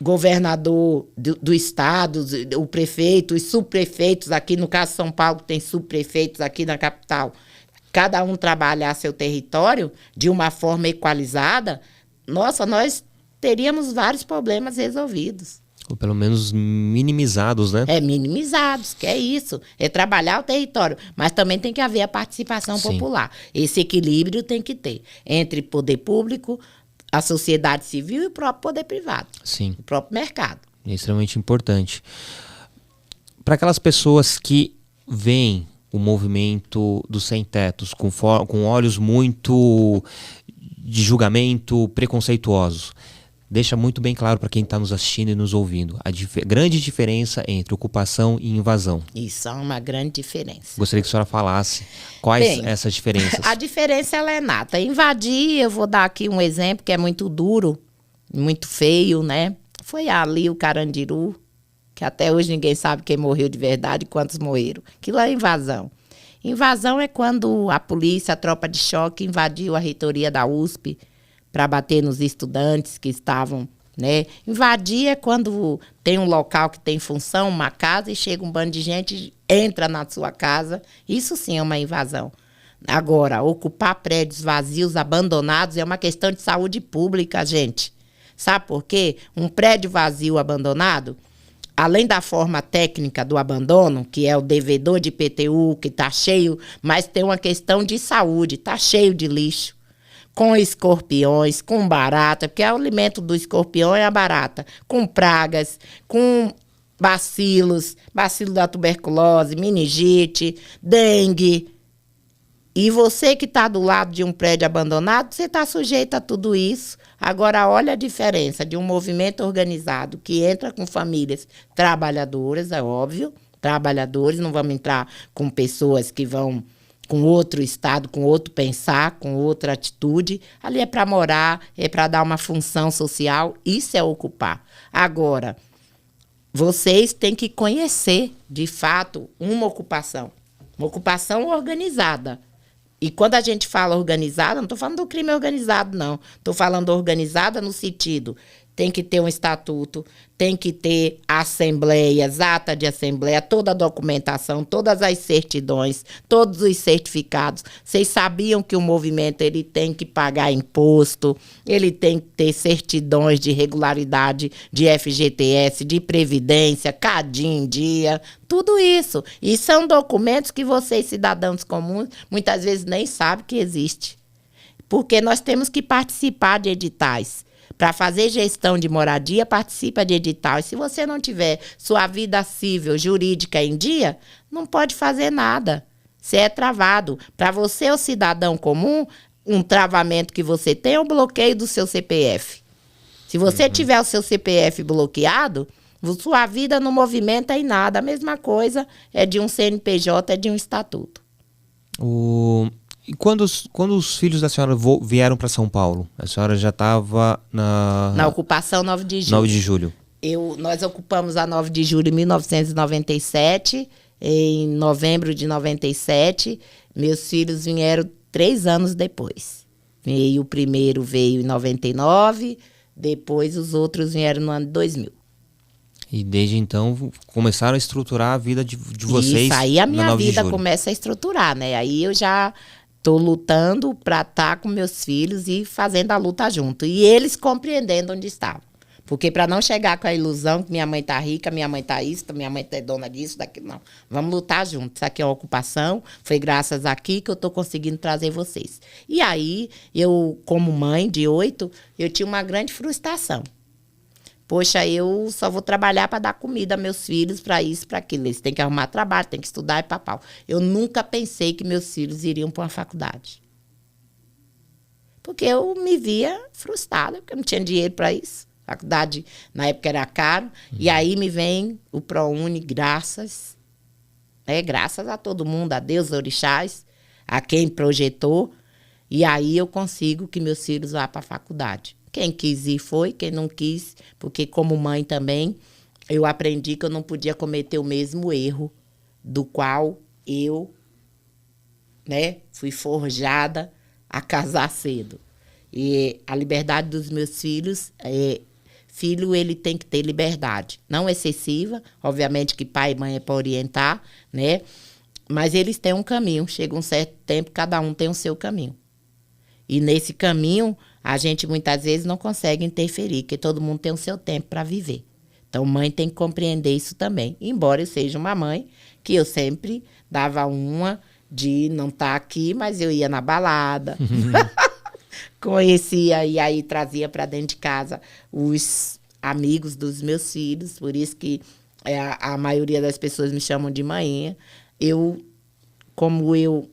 governador do estado, o prefeito, os subprefeitos, aqui no caso São Paulo tem subprefeitos aqui na capital, cada um trabalhar seu território de uma forma equalizada, nossa, nós teríamos vários problemas resolvidos. Ou pelo menos minimizados, né? Minimizados, que é isso. É trabalhar o território. Mas também tem que haver a participação popular. Esse equilíbrio tem que ter entre poder público, a sociedade civil e o próprio poder privado. Sim. O próprio mercado. É extremamente importante. Para aquelas pessoas que veem o movimento dos sem-tetos com olhos muito de julgamento, preconceituosos, deixa muito bem claro para quem está nos assistindo e nos ouvindo a grande diferença entre ocupação e invasão. Isso é uma grande diferença. Gostaria que a senhora falasse quais essas diferenças. A diferença ela é nata. Invadir, eu vou dar aqui um exemplo que é muito duro, muito feio, né? Foi ali o Carandiru, que até hoje ninguém sabe quem morreu de verdade e quantos morreram. Aquilo é invasão. Invasão é quando a polícia, a tropa de choque, invadiu a reitoria da USP para bater nos estudantes que estavam, né? Invadir é quando tem um local que tem função, uma casa, e chega um bando de gente, entra na sua casa. Isso sim é uma invasão. Agora, ocupar prédios vazios, abandonados, é uma questão de saúde pública, gente. Sabe por quê? Um prédio vazio, abandonado, além da forma técnica do abandono, que é o devedor de IPTU, que está cheio, mas tem uma questão de saúde, está cheio de lixo. Com escorpiões, com barata, porque o alimento do escorpião é a barata, com pragas, com bacilo da tuberculose, meningite, dengue. E você que está do lado de um prédio abandonado, você está sujeito a tudo isso. Agora, olha a diferença de um movimento organizado que entra com famílias trabalhadoras, é óbvio, trabalhadores, não vamos entrar com pessoas que vão com outro estado, com outro pensar, com outra atitude. Ali é para morar, é para dar uma função social, isso é ocupar. Agora, vocês têm que conhecer, de fato, uma ocupação organizada. E quando a gente fala organizada, não estou falando do crime organizado, não. Estou falando organizada no sentido, tem que ter um estatuto, tem que ter assembleias, ata de assembleia, toda a documentação, todas as certidões, todos os certificados. Vocês sabiam que o movimento ele tem que pagar imposto, ele tem que ter certidões de regularidade de FGTS, de Previdência, CADIM em dia, tudo isso. E são documentos que vocês, cidadãos comuns, muitas vezes nem sabem que existe. Porque nós temos que participar de editais. Para fazer gestão de moradia, participa de edital. E se você não tiver sua vida civil, jurídica em dia, não pode fazer nada. Você é travado. Para você, o cidadão comum, um travamento que você tem é o bloqueio do seu CPF. Se você tiver o seu CPF bloqueado, sua vida não movimenta em nada. A mesma coisa é de um CNPJ, é de um estatuto. E quando os filhos da senhora vieram para São Paulo? A senhora já estava na ocupação 9 de julho. 9 de julho. Nós ocupamos a 9 de julho de 1997. Em novembro de 97, meus filhos vieram 3 anos depois. O primeiro veio em 99, depois os outros vieram no ano de 2000. E desde então começaram a estruturar a vida de vocês. Isso, aí a minha vida começa a estruturar, né? Aí eu já tô lutando para estar com meus filhos e fazendo a luta junto. E eles compreendendo onde estavam. Porque para não chegar com a ilusão que minha mãe tá rica, minha mãe tá isso, minha mãe é dona disso, daquilo, não. Vamos lutar juntos. Isso aqui é uma ocupação, foi graças aqui que eu tô conseguindo trazer vocês. E aí, eu, como mãe de 8, eu tinha uma grande frustração. Poxa, eu só vou trabalhar para dar comida a meus filhos, para isso, para aquilo. Eles têm que arrumar trabalho, têm que estudar e papau. Eu nunca pensei que meus filhos iriam para uma faculdade. Porque eu me via frustrada, porque eu não tinha dinheiro para isso. Faculdade, na época, era caro. E aí me vem o ProUni, graças a todo mundo, a Deus, orixás, a quem projetou. E aí eu consigo que meus filhos vá para a faculdade. Quem quis ir foi, quem não quis, porque como mãe também, eu aprendi que eu não podia cometer o mesmo erro do qual eu, fui forjada a casar cedo. E a liberdade dos meus filhos filho, ele tem que ter liberdade. Não excessiva, obviamente que pai e mãe é para orientar, né? Mas eles têm um caminho. Chega um certo tempo, cada um tem o seu caminho. E nesse caminho, a gente muitas vezes não consegue interferir, porque todo mundo tem o seu tempo para viver. Então, mãe tem que compreender isso também. Embora eu seja uma mãe que eu sempre dava uma de não estar aqui, mas eu ia na balada. Conhecia e aí trazia para dentro de casa os amigos dos meus filhos, por isso que a maioria das pessoas me chamam de mãinha. Como eu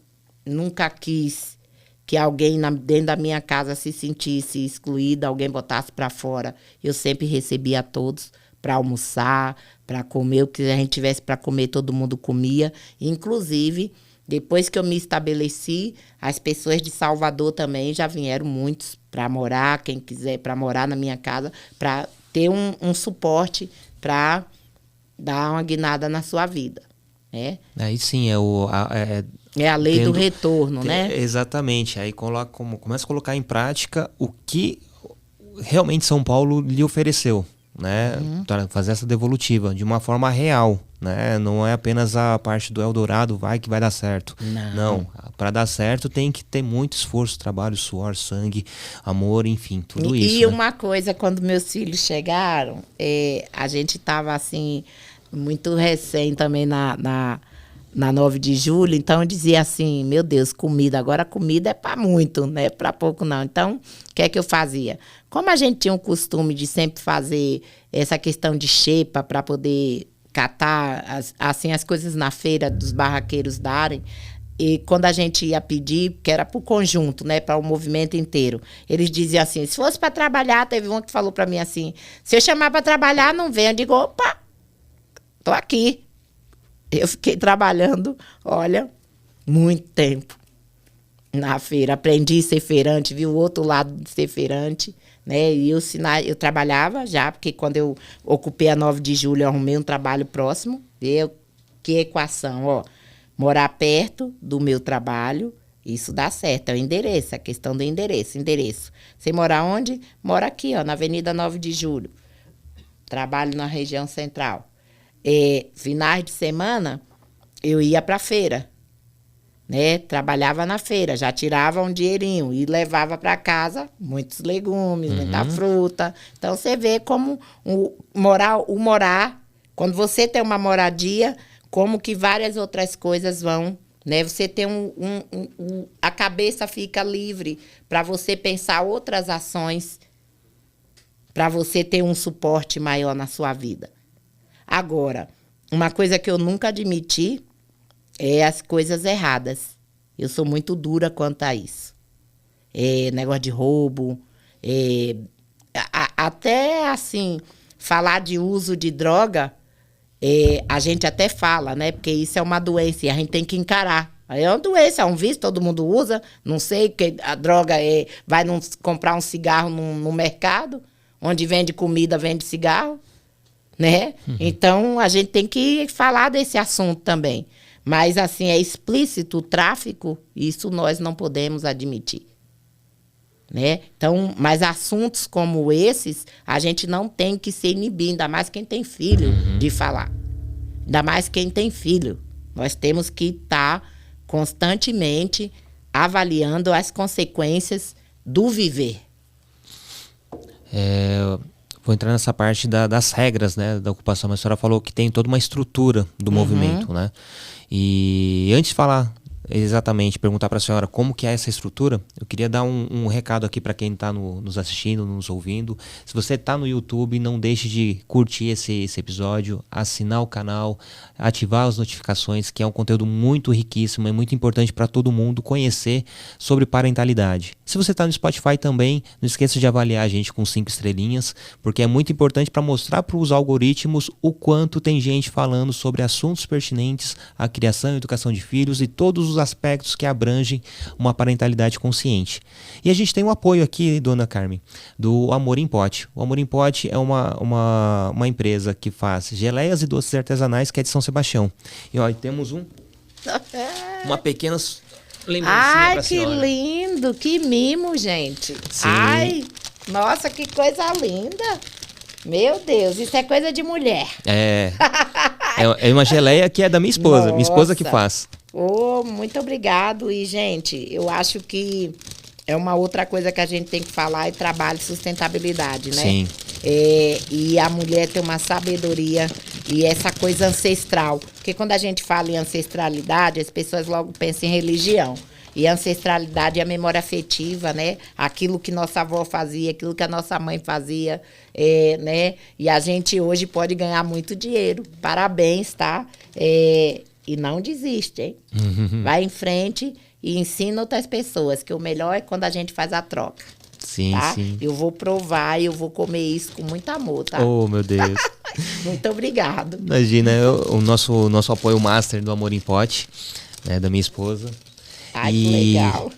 nunca quis que alguém dentro da minha casa se sentisse excluída, alguém botasse para fora, eu sempre recebia todos para almoçar, para comer, o que a gente tivesse para comer, todo mundo comia, inclusive. Depois que eu me estabeleci, as pessoas de Salvador também já vieram muitos para morar, quem quiser para morar na minha casa, para ter um suporte para dar uma guinada na sua vida. Né? Aí sim, é a lei do retorno, né? Exatamente. Aí começa a colocar em prática o que realmente São Paulo lhe ofereceu. Né? Fazer essa devolutiva de uma forma real, né? Não é apenas a parte do Eldorado que vai dar certo. Não, para dar certo tem que ter muito esforço, trabalho, suor, sangue, amor, enfim, tudo isso. E uma coisa, quando meus filhos chegaram, a gente estava assim muito recém também na 9 de julho, então eu dizia assim, meu Deus, comida, agora comida é para muito, não é para pouco não. Então, o que é que eu fazia? Como a gente tinha o costume de sempre fazer essa questão de xepa para poder catar as coisas na feira dos barraqueiros darem, e quando a gente ia pedir, que era para o conjunto, né, para o movimento inteiro, eles diziam assim, se fosse para trabalhar, teve um que falou para mim assim, se eu chamar para trabalhar, não vem. Eu digo, opa, tô aqui. Eu fiquei trabalhando, olha, muito tempo na feira. Aprendi a ser feirante, vi o outro lado de ser feirante, né? E eu trabalhava já, porque quando eu ocupei a 9 de julho, eu arrumei um trabalho próximo. Que equação, ó. Morar perto do meu trabalho, isso dá certo. É o endereço, a questão do endereço. Você mora onde? Mora aqui, ó, na Avenida 9 de Julho. Trabalho na região central. Finais de semana, eu ia para a feira, né? Trabalhava na feira, já tirava um dinheirinho e levava para casa muitos legumes, muita fruta. Então, você vê como morar, quando você tem uma moradia, como que várias outras coisas vão, né? Você tem a cabeça fica livre para você pensar outras ações, para você ter um suporte maior na sua vida. Agora, uma coisa que eu nunca admiti é as coisas erradas. Eu sou muito dura quanto a isso. Negócio de roubo, até assim, falar de uso de droga, a gente até fala, né? Porque isso é uma doença e a gente tem que encarar. Aí é uma doença, é um vício, todo mundo usa. Não sei, que a droga vai comprar um cigarro no mercado, onde vende comida, vende cigarro, né? Então, a gente tem que falar desse assunto também. Mas, assim, é explícito o tráfico, isso nós não podemos admitir. Né? Então, mas assuntos como esses, a gente não tem que se inibir, ainda mais quem tem filho, de falar. Ainda mais quem tem filho. Nós temos que estar constantemente avaliando as consequências do viver. Vou entrar nessa parte das regras, né, da ocupação, mas a senhora falou que tem toda uma estrutura do movimento, né? E antes de falar exatamente, perguntar para a senhora como que é essa estrutura, eu queria dar um recado aqui para quem está nos assistindo, nos ouvindo. Se você está no YouTube, não deixe de curtir esse episódio, assinar o canal, ativar as notificações, que é um conteúdo muito riquíssimo, é muito importante para todo mundo conhecer sobre parentalidade. Se você está no Spotify também, não esqueça de avaliar a gente com 5 estrelinhas, porque é muito importante para mostrar para os algoritmos o quanto tem gente falando sobre assuntos pertinentes à criação e educação de filhos e todos os aspectos que abrangem uma parentalidade consciente. E a gente tem um apoio aqui, dona Carmen, do Amor em Pote. O Amor em Pote é uma empresa que faz geleias e doces artesanais, que é de São Sebastião. E ó, temos uma pequena lembrancinha pra senhora. Ai, que lindo, que mimo, gente. Sim. Ai, nossa, que coisa linda. Meu Deus, isso é coisa de mulher. É uma geleia que é da minha esposa, minha esposa que faz. Oh, muito obrigado. E, gente, eu acho que é uma outra coisa que a gente tem que falar, é trabalho e sustentabilidade, né? Sim. E a mulher tem uma sabedoria e essa coisa ancestral. Porque quando a gente fala em ancestralidade, as pessoas logo pensam em religião. E a ancestralidade é a memória afetiva, né? Aquilo que nossa avó fazia, aquilo que a nossa mãe fazia, né? E a gente hoje pode ganhar muito dinheiro. Parabéns, tá? E não desiste, hein? Vai em frente e ensina outras pessoas, que o melhor é quando a gente faz a troca. Sim, tá? sim. Eu vou provar e eu vou comer isso com muito amor, tá? Oh, meu Deus. Muito obrigado. Imagina, o nosso apoio master do Amor em Pote, né, da minha esposa. Ai, que legal.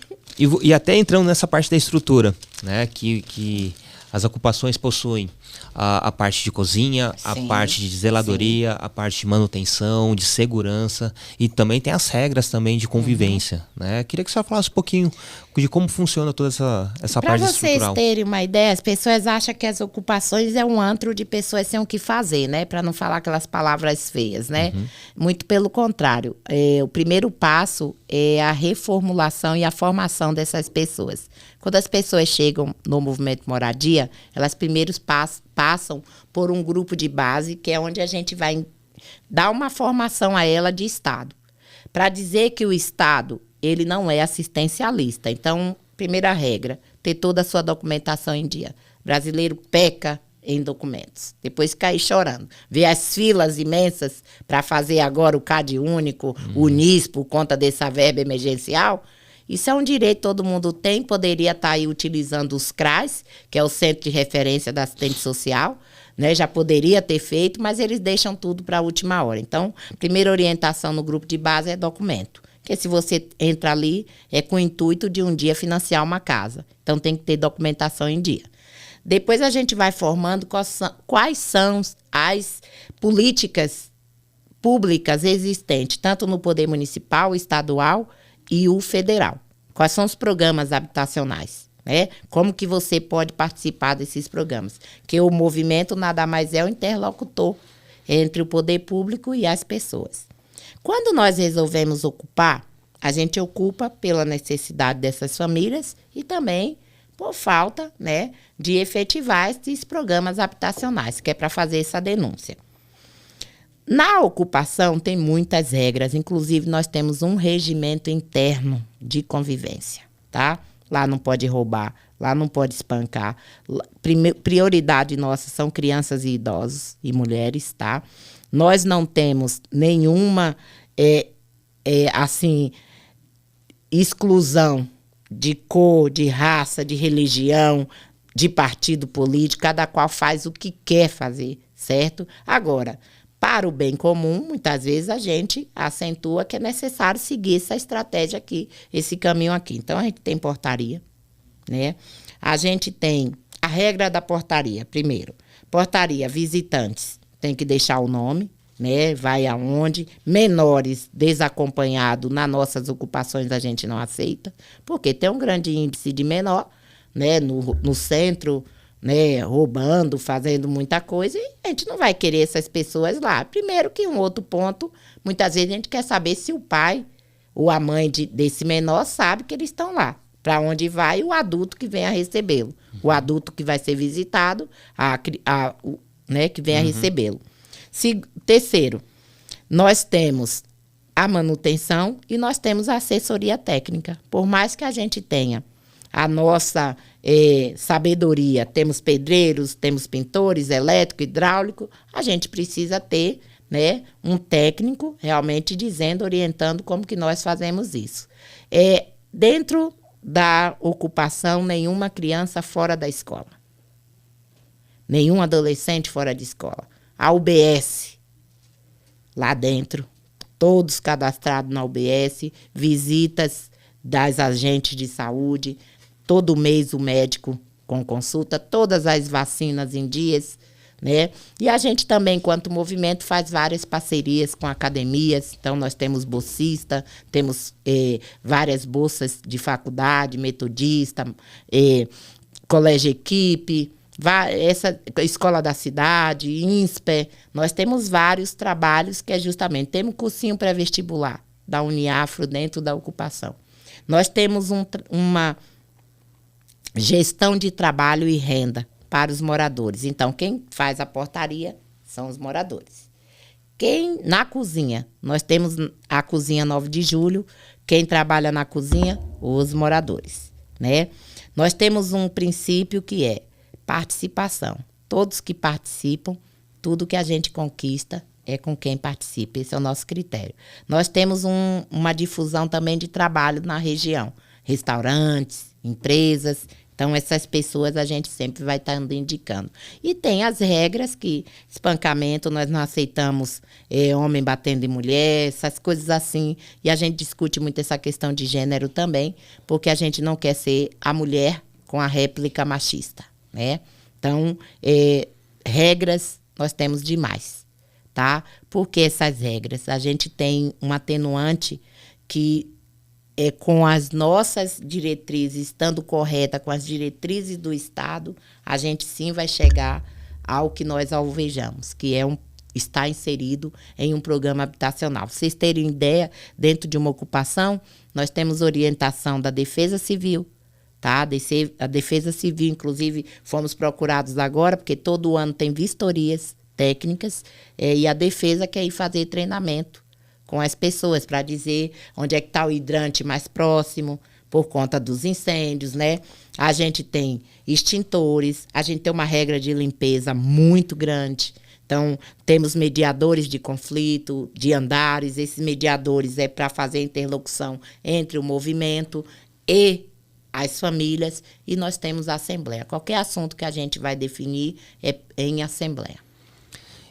E até entrando nessa parte da estrutura, né, que as ocupações possuem a parte de cozinha, a parte de zeladoria, a parte de manutenção, de segurança, e também tem as regras também de convivência, né? Queria que você falasse um pouquinho de como funciona toda essa parte estrutural. Para vocês terem uma ideia, as pessoas acham que as ocupações é um antro de pessoas sem o que fazer, né? Para não falar aquelas palavras feias, né? Muito pelo contrário. O primeiro passo é a reformulação e a formação dessas pessoas. Quando as pessoas chegam no movimento Moradia, elas primeiro passam por um grupo de base, que é onde a gente vai dar uma formação a ela de Estado. Para dizer que o Estado, ele não é assistencialista. Então, primeira regra, ter toda a sua documentação em dia. O brasileiro peca em documentos. Depois cair chorando. Ver as filas imensas para fazer agora o CAD único, o UNIS, por conta dessa verba emergencial. Isso é um direito que todo mundo tem, poderia estar aí utilizando os CRAS, que é o Centro de Referência da Assistente Social, né? Já poderia ter feito, mas eles deixam tudo para a última hora. Então, primeira orientação no grupo de base é documento. Porque se você entra ali, é com o intuito de um dia financiar uma casa. Então, tem que ter documentação em dia. Depois a gente vai formando quais são as políticas públicas existentes, tanto no poder municipal, estadual e o federal. Quais são os programas habitacionais, né? Como que você pode participar desses programas? Que o movimento nada mais é o interlocutor entre o poder público e as pessoas. Quando nós resolvemos ocupar, a gente ocupa pela necessidade dessas famílias e também por falta, né, de efetivar esses programas habitacionais, que é para fazer essa denúncia. Na ocupação tem muitas regras, inclusive nós temos um regimento interno de convivência, tá? Lá não pode roubar, lá não pode espancar. Prioridade nossa são crianças e idosos e mulheres, tá? Nós não temos nenhuma, exclusão de cor, de raça, de religião, de partido político, cada qual faz o que quer fazer, certo? Agora, para o bem comum, muitas vezes a gente acentua que é necessário seguir essa estratégia aqui, esse caminho aqui. Então, a gente tem portaria, né? A gente tem a regra da portaria, primeiro. Portaria, visitantes, tem que deixar o nome, né? Vai aonde? Menores desacompanhados nas nossas ocupações a gente não aceita, porque tem um grande índice de menor, né? No centro, né? Roubando, fazendo muita coisa, e a gente não vai querer essas pessoas lá. Primeiro que um outro ponto, muitas vezes a gente quer saber se o pai ou a mãe desse menor sabe que eles estão lá. Para onde vai o adulto que vem a recebê-lo. O adulto que vai ser visitado, né, que vem a recebê-lo. Terceiro, nós temos a manutenção e nós temos a assessoria técnica. Por mais que a gente tenha a nossa sabedoria, temos pedreiros, temos pintores, elétrico, hidráulico, a gente precisa ter, né, um técnico realmente dizendo, orientando como que nós fazemos isso. Dentro da ocupação, nenhuma criança fora da escola. Nenhum adolescente fora de escola. A UBS, lá dentro, todos cadastrados na UBS, visitas das agentes de saúde, todo mês o médico com consulta, todas as vacinas em dias, né? E a gente também, enquanto movimento, faz várias parcerias com academias. Então, nós temos bolsista, temos várias bolsas de faculdade, metodista, colégio equipe, essa escola da cidade, INSPE. Nós temos vários trabalhos que é justamente, temos cursinho pré-vestibular da Uniafro dentro da ocupação. Nós temos uma gestão de trabalho e renda para os moradores. Então, quem faz a portaria são os moradores. Na cozinha, nós temos a cozinha 9 de julho, quem trabalha na cozinha, os moradores, né? Nós temos um princípio que é participação. Todos que participam, tudo que a gente conquista é com quem participa. Esse é o nosso critério. Nós temos uma difusão também de trabalho na região. Restaurantes, empresas. Então, essas pessoas a gente sempre vai estar indicando. E tem as regras que, espancamento, nós não aceitamos homem batendo em mulher, essas coisas assim. E a gente discute muito essa questão de gênero também, porque a gente não quer ser a mulher com a réplica machista, né? Então, regras nós temos demais, tá? Por que essas regras? A gente tem um atenuante que com as nossas diretrizes, estando correta com as diretrizes do Estado, a gente sim vai chegar ao que nós alvejamos, que é estar inserido em um programa habitacional. Pra vocês terem ideia, dentro de uma ocupação, nós temos orientação da Defesa Civil, tá? A Defesa Civil, inclusive, fomos procurados agora, porque todo ano tem vistorias técnicas, e a Defesa quer ir fazer treinamento com as pessoas, para dizer onde é que está o hidrante mais próximo, por conta dos incêndios, né? A gente tem extintores, a gente tem uma regra de limpeza muito grande. Então, temos mediadores de conflito, de andares. Esses mediadores é para fazer a interlocução entre o movimento e as famílias. E nós temos a assembleia. Qualquer assunto que a gente vai definir é em assembleia.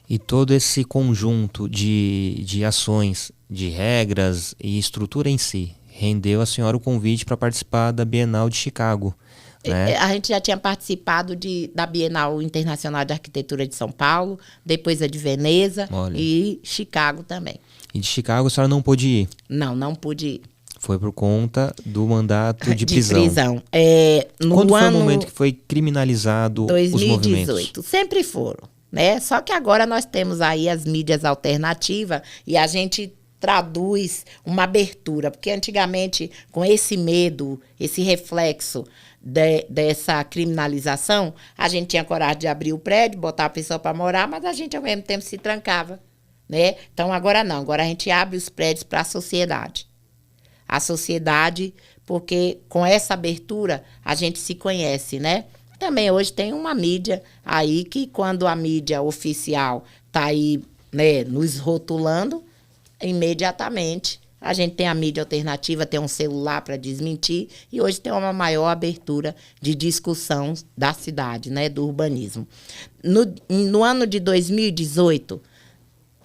E todo esse conjunto de ações, de regras e estrutura em si, rendeu a senhora o convite para participar da Bienal de Chicago, né? A gente já tinha participado da Bienal Internacional de Arquitetura de São Paulo, depois a de Veneza. Olha. E Chicago também. E de Chicago a senhora não pôde ir? Não pude ir. Foi por conta do mandato de prisão. Quando foi o momento que foi criminalizado 2018, os movimentos? Sempre foram, né? Só que agora nós temos aí as mídias alternativas e a gente traduz uma abertura, porque antigamente, com esse medo, esse reflexo dessa criminalização, a gente tinha coragem de abrir o prédio, botar a pessoa para morar, mas a gente ao mesmo tempo se trancava, né? Então agora não, agora a gente abre os prédios para a sociedade. A sociedade, porque com essa abertura a gente se conhece, né? Também hoje tem uma mídia aí que quando a mídia oficial está aí, né, nos rotulando, imediatamente a gente tem a mídia alternativa, tem um celular para desmentir e hoje tem uma maior abertura de discussão da cidade, né, do urbanismo. No ano de 2018,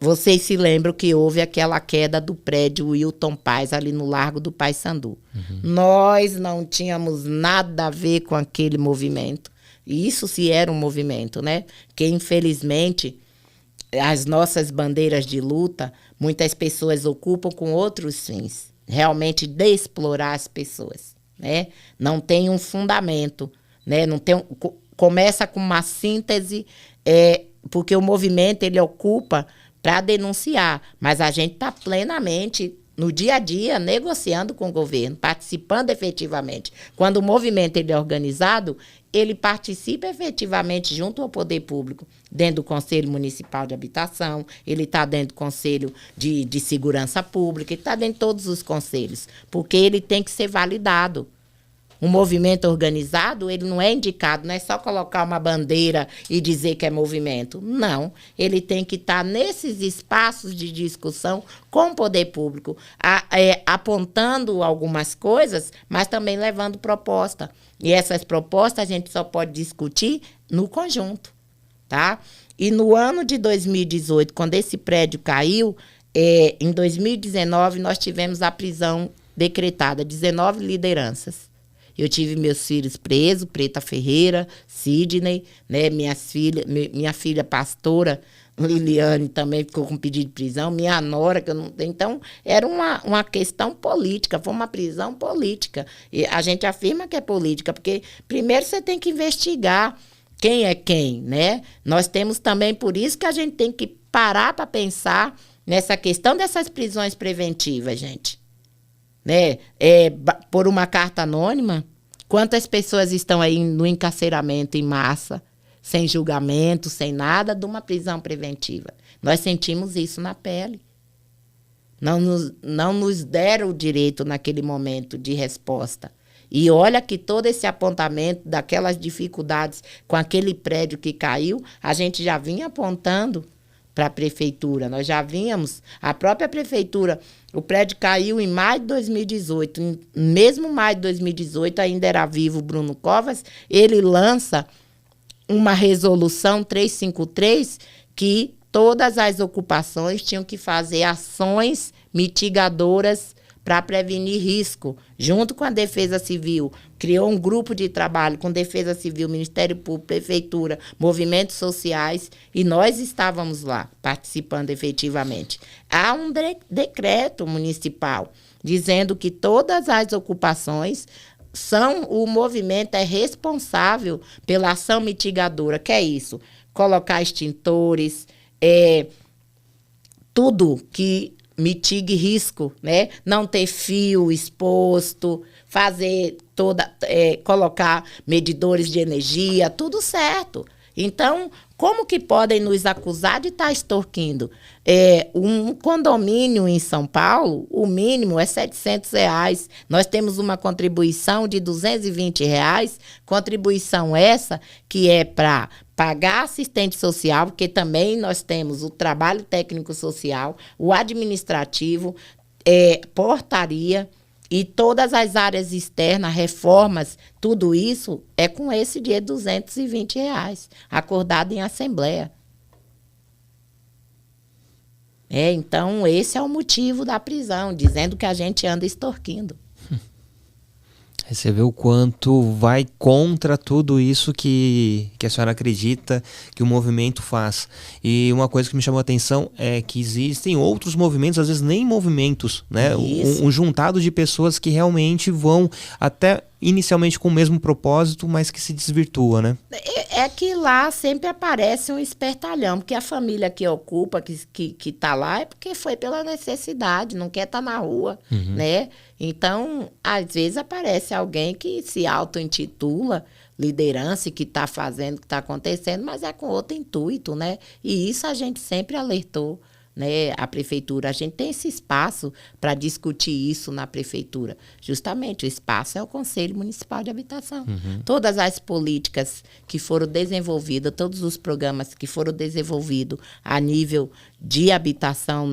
Vocês se lembram que houve aquela queda do prédio Wilton Paz, ali no Largo do Paissandu. Nós não tínhamos nada a ver com aquele movimento. Isso se era um movimento, né? Que, infelizmente, as nossas bandeiras de luta, muitas pessoas ocupam com outros fins. Realmente de explorar as pessoas, né? Não tem um fundamento, né? Não tem começa com uma síntese, porque o movimento ele ocupa para denunciar, mas a gente está plenamente no dia a dia negociando com o governo, participando efetivamente. Quando o movimento ele é organizado, ele participa efetivamente junto ao poder público, dentro do Conselho Municipal de Habitação, ele está dentro do Conselho de Segurança Pública, ele está dentro de todos os conselhos, porque ele tem que ser validado. Um movimento organizado, ele não é indicado, não é só colocar uma bandeira e dizer que é movimento. Não, ele tem que estar nesses espaços de discussão com o poder público, apontando algumas coisas, mas também levando proposta. E essas propostas a gente só pode discutir no conjunto, tá? E no ano de 2018, quando esse prédio caiu, em 2019 nós tivemos a prisão decretada, 19 lideranças. Eu tive meus filhos presos, Preta Ferreira, Sidney, né, minha filha pastora, Liliane, também ficou com pedido de prisão, minha nora, que eu não tenho. Então, era uma questão política, foi uma prisão política. E a gente afirma que é política, porque primeiro você tem que investigar quem é quem, né? Nós temos também, por isso que a gente tem que parar para pensar nessa questão dessas prisões preventivas, gente. Né? Por uma carta anônima, quantas pessoas estão aí no encarceramento em massa, sem julgamento, sem nada, de uma prisão preventiva? Nós sentimos isso na pele. Não nos deram o direito naquele momento de resposta. E olha que todo esse apontamento daquelas dificuldades com aquele prédio que caiu, a gente já vinha apontando para a prefeitura. Nós já vínhamos, a própria prefeitura, o prédio caiu em maio de 2018. Mesmo maio de 2018, ainda era vivo o Bruno Covas, ele lança uma resolução 353 que todas as ocupações tinham que fazer ações mitigadoras para prevenir risco, junto com a Defesa Civil. Criou um grupo de trabalho com Defesa Civil, Ministério Público, Prefeitura, movimentos sociais, e nós estávamos lá, participando efetivamente. Há um decreto municipal dizendo que todas as ocupações o movimento é responsável pela ação mitigadora. Que é isso? Colocar extintores, tudo que mitigue risco, né? Não ter fio exposto, colocar medidores de energia, tudo certo. Então, como que podem nos acusar de estar extorquindo? Um condomínio em São Paulo, o mínimo é R$700. Nós temos uma contribuição de R$220, contribuição essa que é para pagar assistente social, porque também nós temos o trabalho técnico-social, o administrativo, portaria e todas as áreas externas, reformas, tudo isso é com esse dia de R$220, acordado em assembleia. Então, esse é o motivo da prisão, dizendo que a gente anda extorquindo. Você vê o quanto vai contra tudo isso que a senhora acredita que o movimento faz. E uma coisa que me chamou a atenção é que existem outros movimentos, às vezes nem movimentos, né? Um juntado de pessoas que realmente vão até inicialmente com o mesmo propósito, mas que se desvirtua, né? É que lá sempre aparece um espertalhão, porque a família que ocupa, que tá lá, é porque foi pela necessidade, não quer estar na rua, né? Então, às vezes aparece alguém que se auto-intitula liderança e que está fazendo o que está acontecendo, mas é com outro intuito, né? E isso a gente sempre alertou, né, a prefeitura. A gente tem esse espaço para discutir isso na prefeitura. Justamente, o espaço é o Conselho Municipal de Habitação. Todas as políticas que foram desenvolvidas, todos os programas que foram desenvolvidos a nível de habitação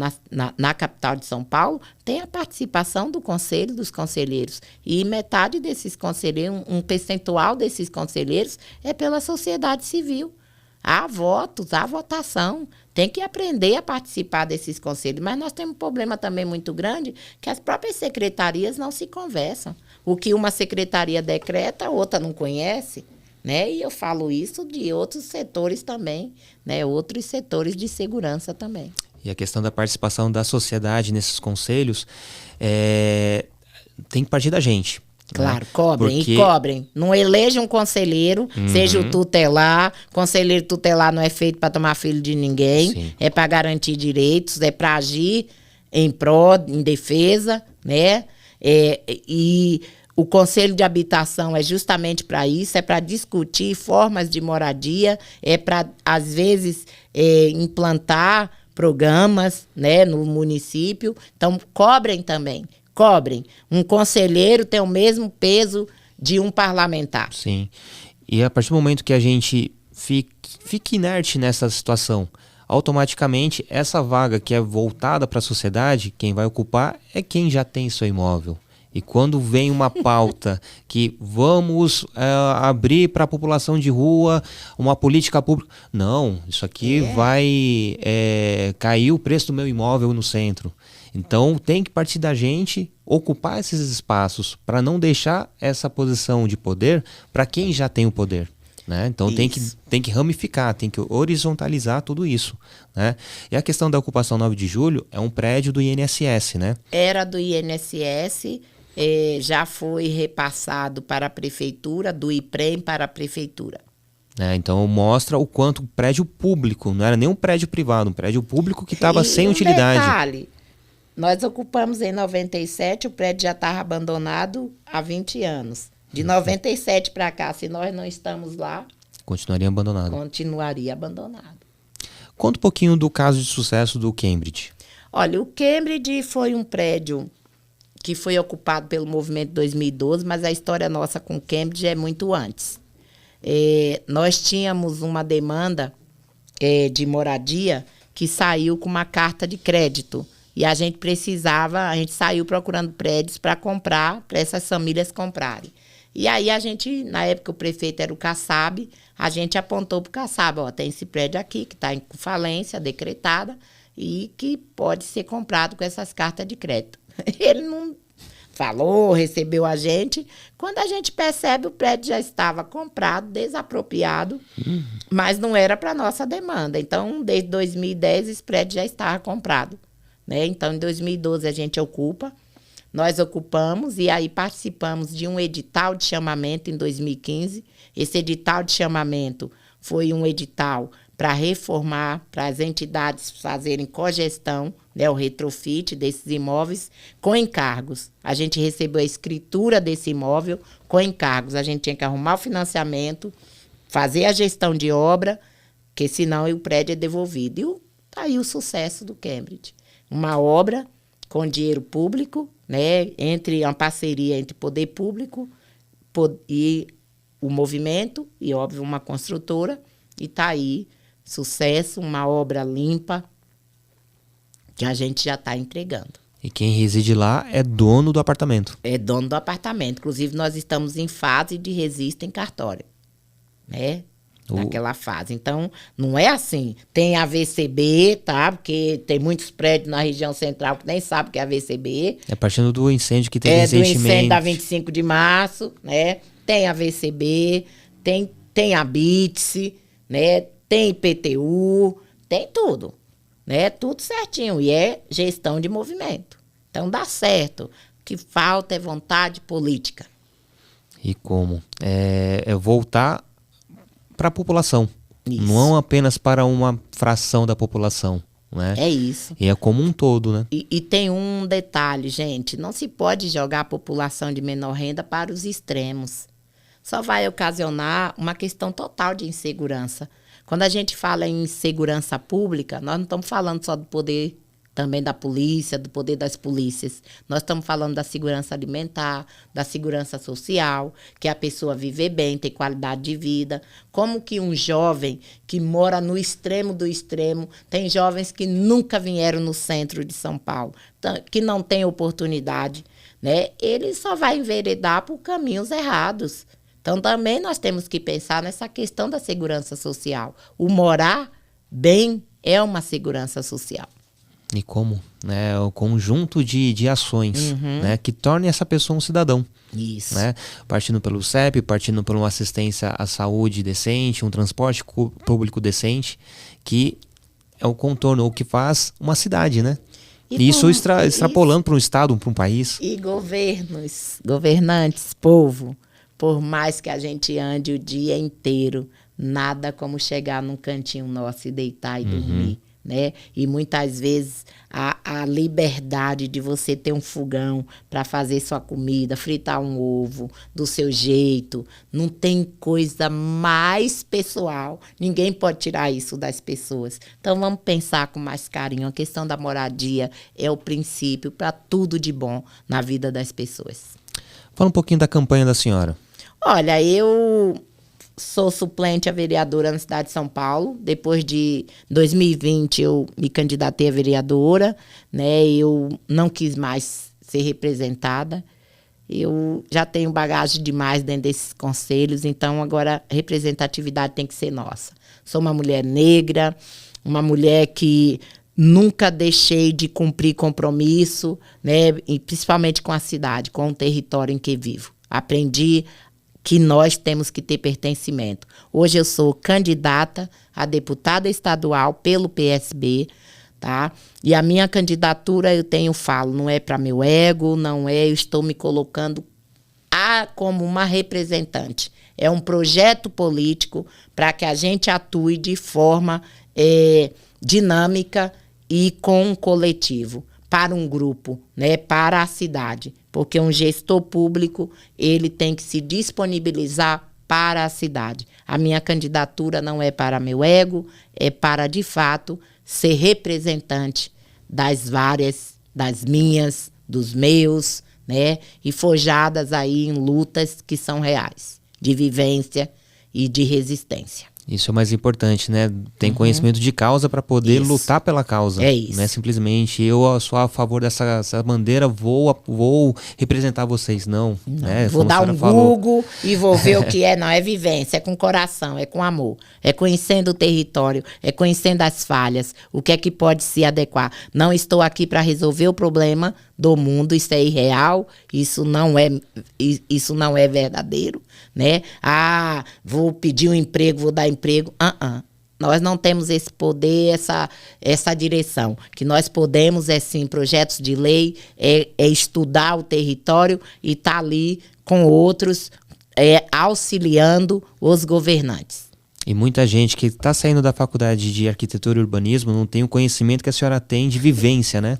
na capital de São Paulo, tem a participação do Conselho, dos conselheiros. E metade desses conselheiros, um percentual desses conselheiros é pela sociedade civil. Há votos, há votação. tem que aprender a participar desses conselhos. Mas nós temos um problema também muito grande, que as próprias secretarias não se conversam. O que uma secretaria decreta, a outra não conhece, né? E eu falo isso de outros setores também, né? Outros setores de segurança também. E a questão da participação da sociedade nesses conselhos tem que partir da gente. Claro, né? cobrem. Porque... E cobrem. Não eleja um conselheiro, seja o tutelar. Conselheiro tutelar não é feito para tomar filho de ninguém. Sim. É para garantir direitos, é para agir em pró, em defesa, né? E o Conselho de Habitação é justamente para isso, é para discutir formas de moradia, é para, às vezes, implantar programas, né, no município. Então, cobrem também. Cobrem. Um conselheiro tem o mesmo peso de um parlamentar. Sim. E a partir do momento que a gente fique inerte nessa situação, automaticamente essa vaga que é voltada para a sociedade, quem vai ocupar é quem já tem seu imóvel. E quando vem uma pauta que vamos abrir para a população de rua uma política pública, não, isso aqui vai cair o preço do meu imóvel no centro. Então tem que partir da gente ocupar esses espaços para não deixar essa posição de poder para quem já tem o poder. Né? Então tem que ramificar, tem que horizontalizar tudo isso. Né? E a questão da ocupação 9 de julho é um prédio do INSS, né? Era do INSS, já foi repassado para a prefeitura, do IPREM para a prefeitura. Então mostra o quanto o prédio público, não era nem um prédio privado, um prédio público que estava sem utilidade. Detalhe, nós ocupamos em 97, o prédio já estava abandonado há 20 anos. De 97 para cá, se nós não estamos lá... Continuaria abandonado. Continuaria abandonado. Conta um pouquinho do caso de sucesso do Cambridge. Olha, o Cambridge foi um prédio que foi ocupado pelo movimento 2012, mas a história nossa com o Cambridge é muito antes. Nós tínhamos uma demanda de moradia que saiu com uma carta de crédito. E a gente saiu procurando prédios para comprar, para essas famílias comprarem. E aí na época o prefeito era o Kassab, a gente apontou para o Kassab, tem esse prédio aqui que está em falência decretada e que pode ser comprado com essas cartas de crédito. Ele não falou, recebeu a gente. Quando a gente percebe, o prédio já estava comprado, desapropriado, mas não era para nossa demanda. Então, desde 2010, esse prédio já estava comprado. Né? Então, em 2012, a gente ocupa. Nós ocupamos e aí participamos de um edital de chamamento em 2015. Esse edital de chamamento foi um edital para reformar, para as entidades fazerem cogestão, né, o retrofit desses imóveis com encargos. A gente recebeu a escritura desse imóvel com encargos. A gente tinha que arrumar o financiamento, fazer a gestão de obra, porque senão o prédio é devolvido. E tá aí o sucesso do Cambridge. Uma obra com dinheiro público, né, entre uma parceria entre poder público e o movimento, e, óbvio, uma construtora, e está aí, sucesso, uma obra limpa, que a gente já está entregando. E quem reside lá é dono do apartamento. É dono do apartamento. Inclusive, nós estamos em fase de registro em cartório, né? Naquela fase. Então, não é assim. Tem a VCB, tá? Porque tem muitos prédios na região central que nem sabem o que é a VCB. É partindo do incêndio que teve recentemente. Do incêndio da 25 de março, né? Tem a VCB, tem a BITS, né? Tem IPTU, tem tudo, né? Tudo certinho. E é gestão de movimento. Então, dá certo. O que falta é vontade política. E como? É voltar para a população, isso. Não apenas para uma fração da população, né? É isso. E é como um todo, né? E tem um detalhe, gente, não se pode jogar a população de menor renda para os extremos. Só vai ocasionar uma questão total de insegurança. Quando a gente fala em segurança pública, nós não estamos falando só do poder também da polícia, do poder das polícias. Nós estamos falando da segurança alimentar, da segurança social, que a pessoa viver bem, ter qualidade de vida. Como que um jovem que mora no extremo do extremo, tem jovens que nunca vieram no centro de São Paulo, que não tem oportunidade, né? Ele só vai enveredar por caminhos errados. Então, também nós temos que pensar nessa questão da segurança social. O morar bem, é uma segurança social. E como? Né, o conjunto de ações, né, que tornem essa pessoa um cidadão. Isso. Né? Partindo pelo CEP, partindo por uma assistência à saúde decente, um transporte público decente, que é o contorno, o que faz uma cidade, né? E isso extrapolando para um estado, para um país. E governantes, povo, por mais que a gente ande o dia inteiro, nada como chegar num cantinho nosso e deitar e dormir. Né? E muitas vezes a liberdade de você ter um fogão para fazer sua comida, fritar um ovo do seu jeito, não tem coisa mais pessoal. Ninguém pode tirar isso das pessoas. Então vamos pensar com mais carinho. A questão da moradia é o princípio para tudo de bom na vida das pessoas. Fala um pouquinho da campanha da senhora. Olha, eu sou suplente a vereadora na cidade de São Paulo. Depois de 2020, eu me candidatei a vereadora, né? Eu não quis mais ser representada. Eu já tenho bagagem demais dentro desses conselhos, então agora a representatividade tem que ser nossa. Sou uma mulher negra, uma mulher que nunca deixei de cumprir compromisso, né? E principalmente com a cidade, com o território em que vivo. Aprendi que nós temos que ter pertencimento. Hoje eu sou candidata a deputada estadual pelo PSB, tá? E a minha candidatura, falo, não é para meu ego, eu estou me colocando como uma representante. É um projeto político para que a gente atue de forma dinâmica e com um coletivo, para um grupo, né, para a cidade. Porque um gestor público, ele tem que se disponibilizar para a cidade. A minha candidatura não é para meu ego, é para, de fato, ser representante das minhas, dos meus, né, e forjadas aí em lutas que são reais, de vivência e de resistência. Isso é o mais importante, né? Tem conhecimento de causa para poder lutar pela causa. É isso. Não é simplesmente eu sou a favor dessa bandeira, vou representar vocês. Não. Né? Vou dar um Google e vou ver o que é. Não, é vivência, é com coração, é com amor. É conhecendo o território, é conhecendo as falhas, o que é que pode se adequar. Não estou aqui para resolver o problema do mundo, isso é irreal, isso não é verdadeiro, né? Vou pedir um emprego, vou dar emprego. Nós não temos esse poder, essa direção. O que nós podemos sim, projetos de lei, estudar o território e estar ali com outros, auxiliando os governantes. E muita gente que está saindo da faculdade de arquitetura e urbanismo não tem o conhecimento que a senhora tem de vivência, né?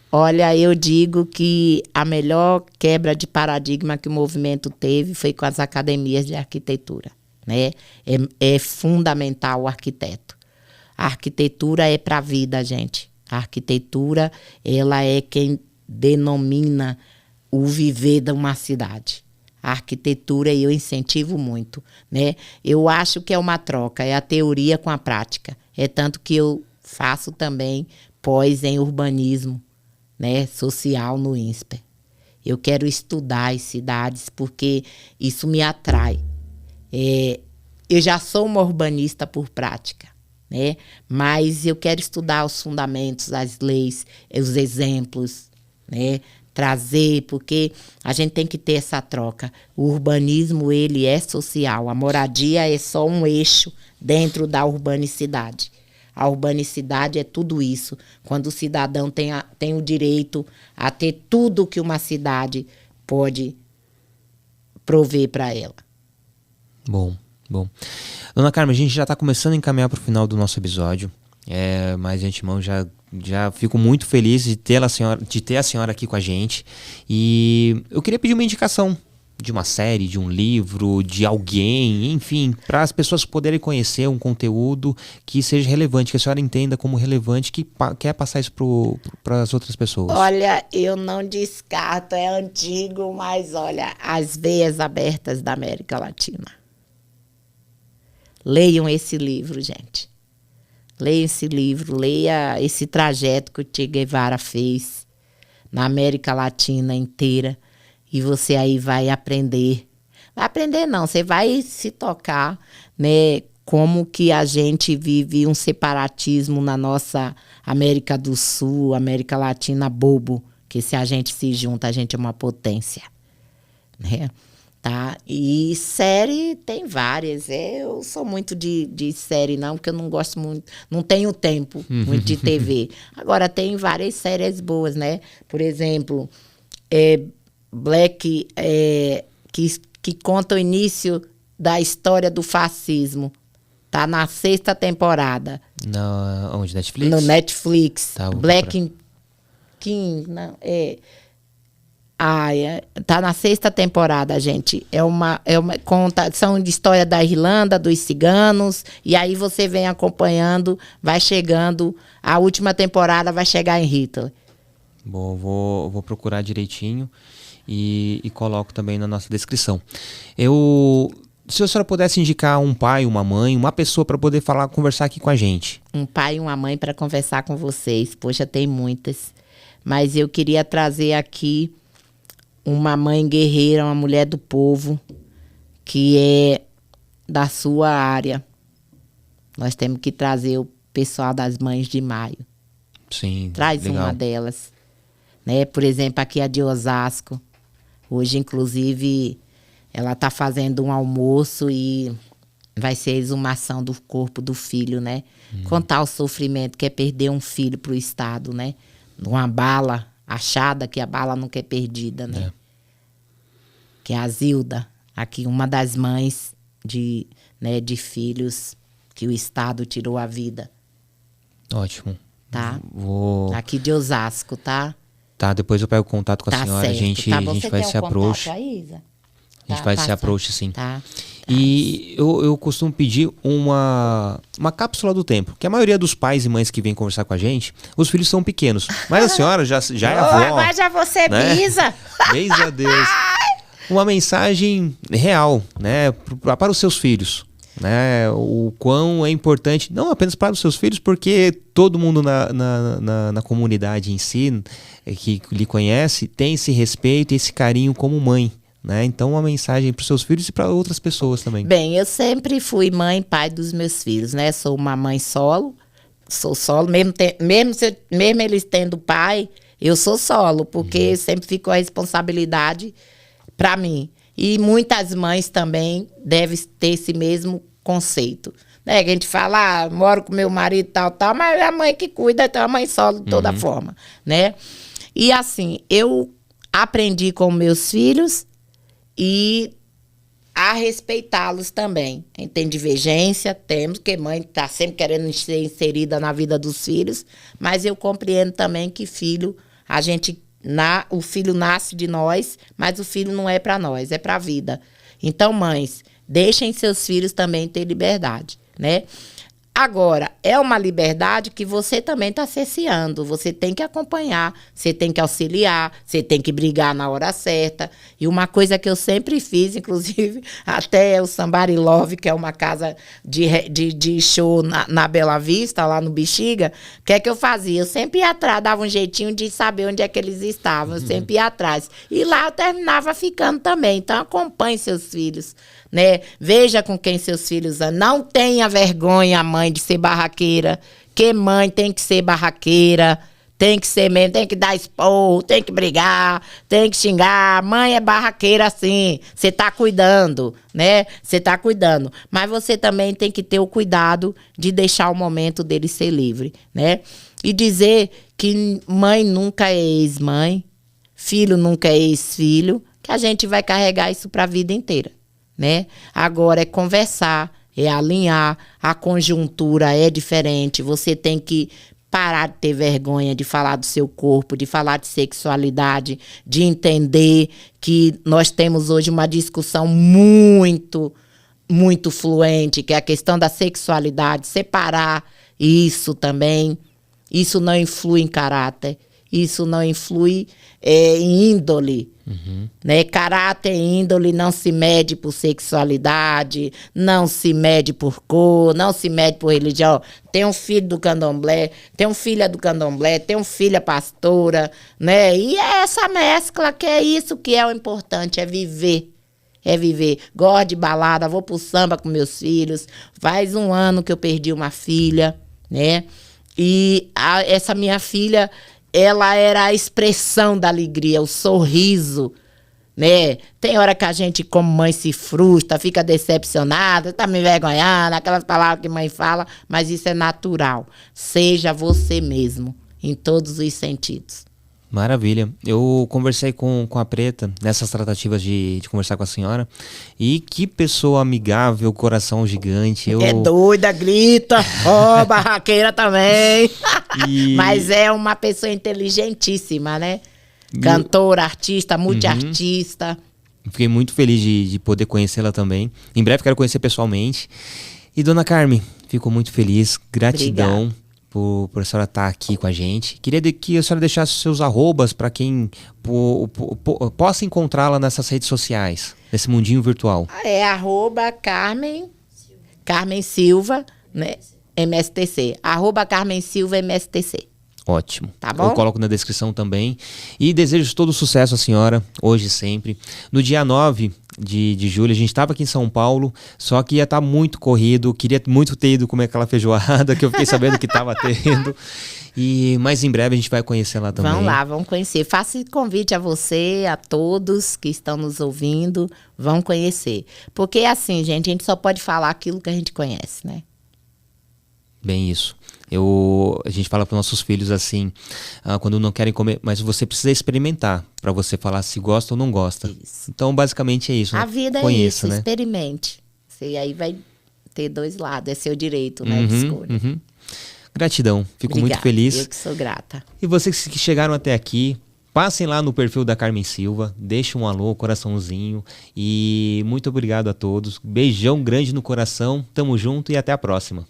Olha, eu digo que a melhor quebra de paradigma que o movimento teve foi com as academias de arquitetura, né? É fundamental o arquiteto. A arquitetura é para a vida, gente. A arquitetura, ela é quem denomina o viver de uma cidade. A arquitetura eu incentivo muito, né? Eu acho que é uma troca, é a teoria com a prática. É tanto que eu faço também pós em urbanismo, né, social no INSPER. Eu quero estudar as cidades porque isso me atrai. Eu já sou uma urbanista por prática, né, mas eu quero estudar os fundamentos, as leis, os exemplos, né, trazer, porque a gente tem que ter essa troca. O urbanismo, ele é social, a moradia é só um eixo dentro da urbanicidade. A urbanicidade é tudo isso, quando o cidadão tem o direito a ter tudo que uma cidade pode prover para ela. Bom. Dona Carmen, a gente já está começando a encaminhar para o final do nosso episódio, mas de antemão já fico muito feliz de ter a senhora aqui com a gente. E eu queria pedir uma indicação de uma série, de um livro, de alguém, enfim, para as pessoas poderem conhecer um conteúdo que seja relevante, que a senhora entenda como relevante, que quer passar isso para as outras pessoas. Olha, eu não descarto, é antigo, mas olha, As Veias Abertas da América Latina. Leiam esse livro, gente. Leia esse livro, leia esse trajeto que o Che Guevara fez na América Latina inteira. E você aí vai aprender. Vai aprender não, você vai se tocar, né, como que a gente vive um separatismo na nossa América do Sul, América Latina bobo, que se a gente se junta, a gente é uma potência, né? Tá? E série tem várias. Eu sou muito de série, não, porque eu não gosto muito, não tenho tempo muito de TV. Agora, tem várias séries boas, né? Por exemplo, Black, que conta o início da história do fascismo. Tá na 6ª temporada. Onde? Netflix? No Netflix. Tá, Black King, não, tá na 6ª temporada, gente. São de história da Irlanda, dos ciganos, e aí você vem acompanhando, vai chegando, a última temporada vai chegar em Hitler. Bom, vou procurar direitinho e coloco também na nossa descrição. Se a senhora pudesse indicar um pai, uma mãe, uma pessoa para poder conversar aqui com a gente. Um pai e uma mãe para conversar com vocês. Poxa, tem muitas. Mas eu queria trazer aqui uma mãe guerreira, uma mulher do povo, que é da sua área. Nós temos que trazer o pessoal das Mães de Maio. Sim, Traz legal. uma delas. Né? Por exemplo, aqui a de Osasco. Hoje, inclusive, ela está fazendo um almoço e vai ser a exumação do corpo do filho, né? Contar o sofrimento que é perder um filho para o Estado, né? Uma bala achada, que a bala nunca é perdida, né? Que é a Zilda, aqui uma das mães de filhos que o Estado tirou a vida. Ótimo. Tá? Vou... Aqui de Osasco, tá? Tá, depois eu pego contato com a Tá senhora, certo. a gente vai se approach. A Isa? A gente vai se approach, sim. Tá. E eu costumo pedir uma cápsula do tempo, que a maioria dos pais e mães que vêm conversar com a gente, os filhos são pequenos. Mas a senhora já é avó. Agora já você né? bisa. Beijo a Deus. Uma mensagem real, né, para os seus filhos. Né, o quão é importante, não apenas para os seus filhos, porque todo mundo na comunidade em si, que lhe conhece, tem esse respeito e esse carinho como mãe. Né? Então, uma mensagem para os seus filhos e para outras pessoas também. Bem, eu sempre fui mãe e pai dos meus filhos, né? Sou uma mãe solo, sou solo, mesmo eles tendo pai, eu sou solo, porque sempre ficou a responsabilidade para mim. E muitas mães também devem ter esse mesmo conceito. Né? Que a gente fala, moro com meu marido, tal, mas é a mãe que cuida, então é a mãe solo de toda forma. Né? E assim, eu aprendi com meus filhos e a respeitá-los também. Tem divergência, temos, porque mãe está sempre querendo ser inserida na vida dos filhos, mas eu compreendo também que o filho nasce de nós, mas o filho não é para nós, é para a vida. Então, mães, deixem seus filhos também ter liberdade, né? Agora, é uma liberdade que você também está cerceando. Você tem que acompanhar, você tem que auxiliar, você tem que brigar na hora certa. E uma coisa que eu sempre fiz, inclusive, até o Somebody Love, que é uma casa de show na Bela Vista, lá no Bexiga, o que é que eu fazia? Eu sempre ia atrás, dava um jeitinho de saber onde é que eles estavam. Eu sempre ia atrás. E lá eu terminava ficando também. Então, acompanhe seus filhos. Né? Veja com quem seus filhos andam. Não tenha vergonha, mãe, de ser barraqueira. Que mãe tem que ser barraqueira. Tem que ser mesmo, tem que dar esporro, tem que brigar, tem que xingar. Mãe é barraqueira assim. Você tá cuidando, né? Você tá cuidando. Mas você também tem que ter o cuidado de deixar o momento dele ser livre, né? E dizer que mãe nunca é ex-mãe, filho nunca é ex-filho, que a gente vai carregar isso para a vida inteira. Né? Agora é conversar, é alinhar, a conjuntura é diferente, você tem que parar de ter vergonha de falar do seu corpo, de falar de sexualidade, de entender que nós temos hoje uma discussão muito, muito fluente, que é a questão da sexualidade, separar isso também. Isso não influi em caráter, isso não influi em índole. Né? Caráter e índole não se mede por sexualidade, não se mede por cor, não se mede por religião. Tem um filho do candomblé, tem uma filha do candomblé, tem uma filha pastora, né? E é essa mescla que é isso que é o importante, é viver. é viver. Gosto de balada, vou pro samba com meus filhos. Faz 1 ano que eu perdi uma filha, né? E essa minha filha, ela era a expressão da alegria, o sorriso, né? Tem hora que a gente, como mãe, se frustra, fica decepcionada, tá me envergonhando, aquelas palavras que mãe fala, mas isso é natural. Seja você mesmo, em todos os sentidos. Maravilha. Eu conversei com a Preta nessas tratativas de conversar com a senhora. E que pessoa amigável, coração gigante. É doida, grita, barraqueira também. Mas é uma pessoa inteligentíssima, né? Cantora, artista, multiartista. Fiquei muito feliz de poder conhecê-la também. Em breve quero conhecer pessoalmente. E dona Carmen, fico muito feliz. Gratidão. Obrigada. Por a senhora estar aqui com a gente. Queria que a senhora deixasse seus arrobas para quem possa encontrá-la nessas redes sociais, nesse mundinho virtual. É Carmen Silva, né? MSTC. Carmen Silva MSTC. Ótimo. Tá bom? Eu coloco na descrição também. E desejo todo sucesso à senhora, hoje e sempre. No dia 9 de julho, a gente estava aqui em São Paulo, só que ia estar muito corrido. Queria muito ter ido comer aquela feijoada que eu fiquei sabendo que estava tendo. Mas em breve a gente vai conhecer lá também. Vamos lá, vamos conhecer. Faço convite a você, a todos que estão nos ouvindo, vão conhecer. Porque assim, gente, a gente só pode falar aquilo que a gente conhece, né? Bem isso. A gente fala para nossos filhos assim, quando não querem comer, mas você precisa experimentar para você falar se gosta ou não gosta. Isso. Então, basicamente é isso. A vida é isso, né? Experimente. Você aí vai ter 2 lados, é seu direito, né, de escolha. Gratidão, fico muito feliz. Eu que sou grata. E vocês que chegaram até aqui, passem lá no perfil da Carmen Silva, deixem um alô, coraçãozinho, e muito obrigado a todos. Beijão grande no coração, tamo junto e até a próxima.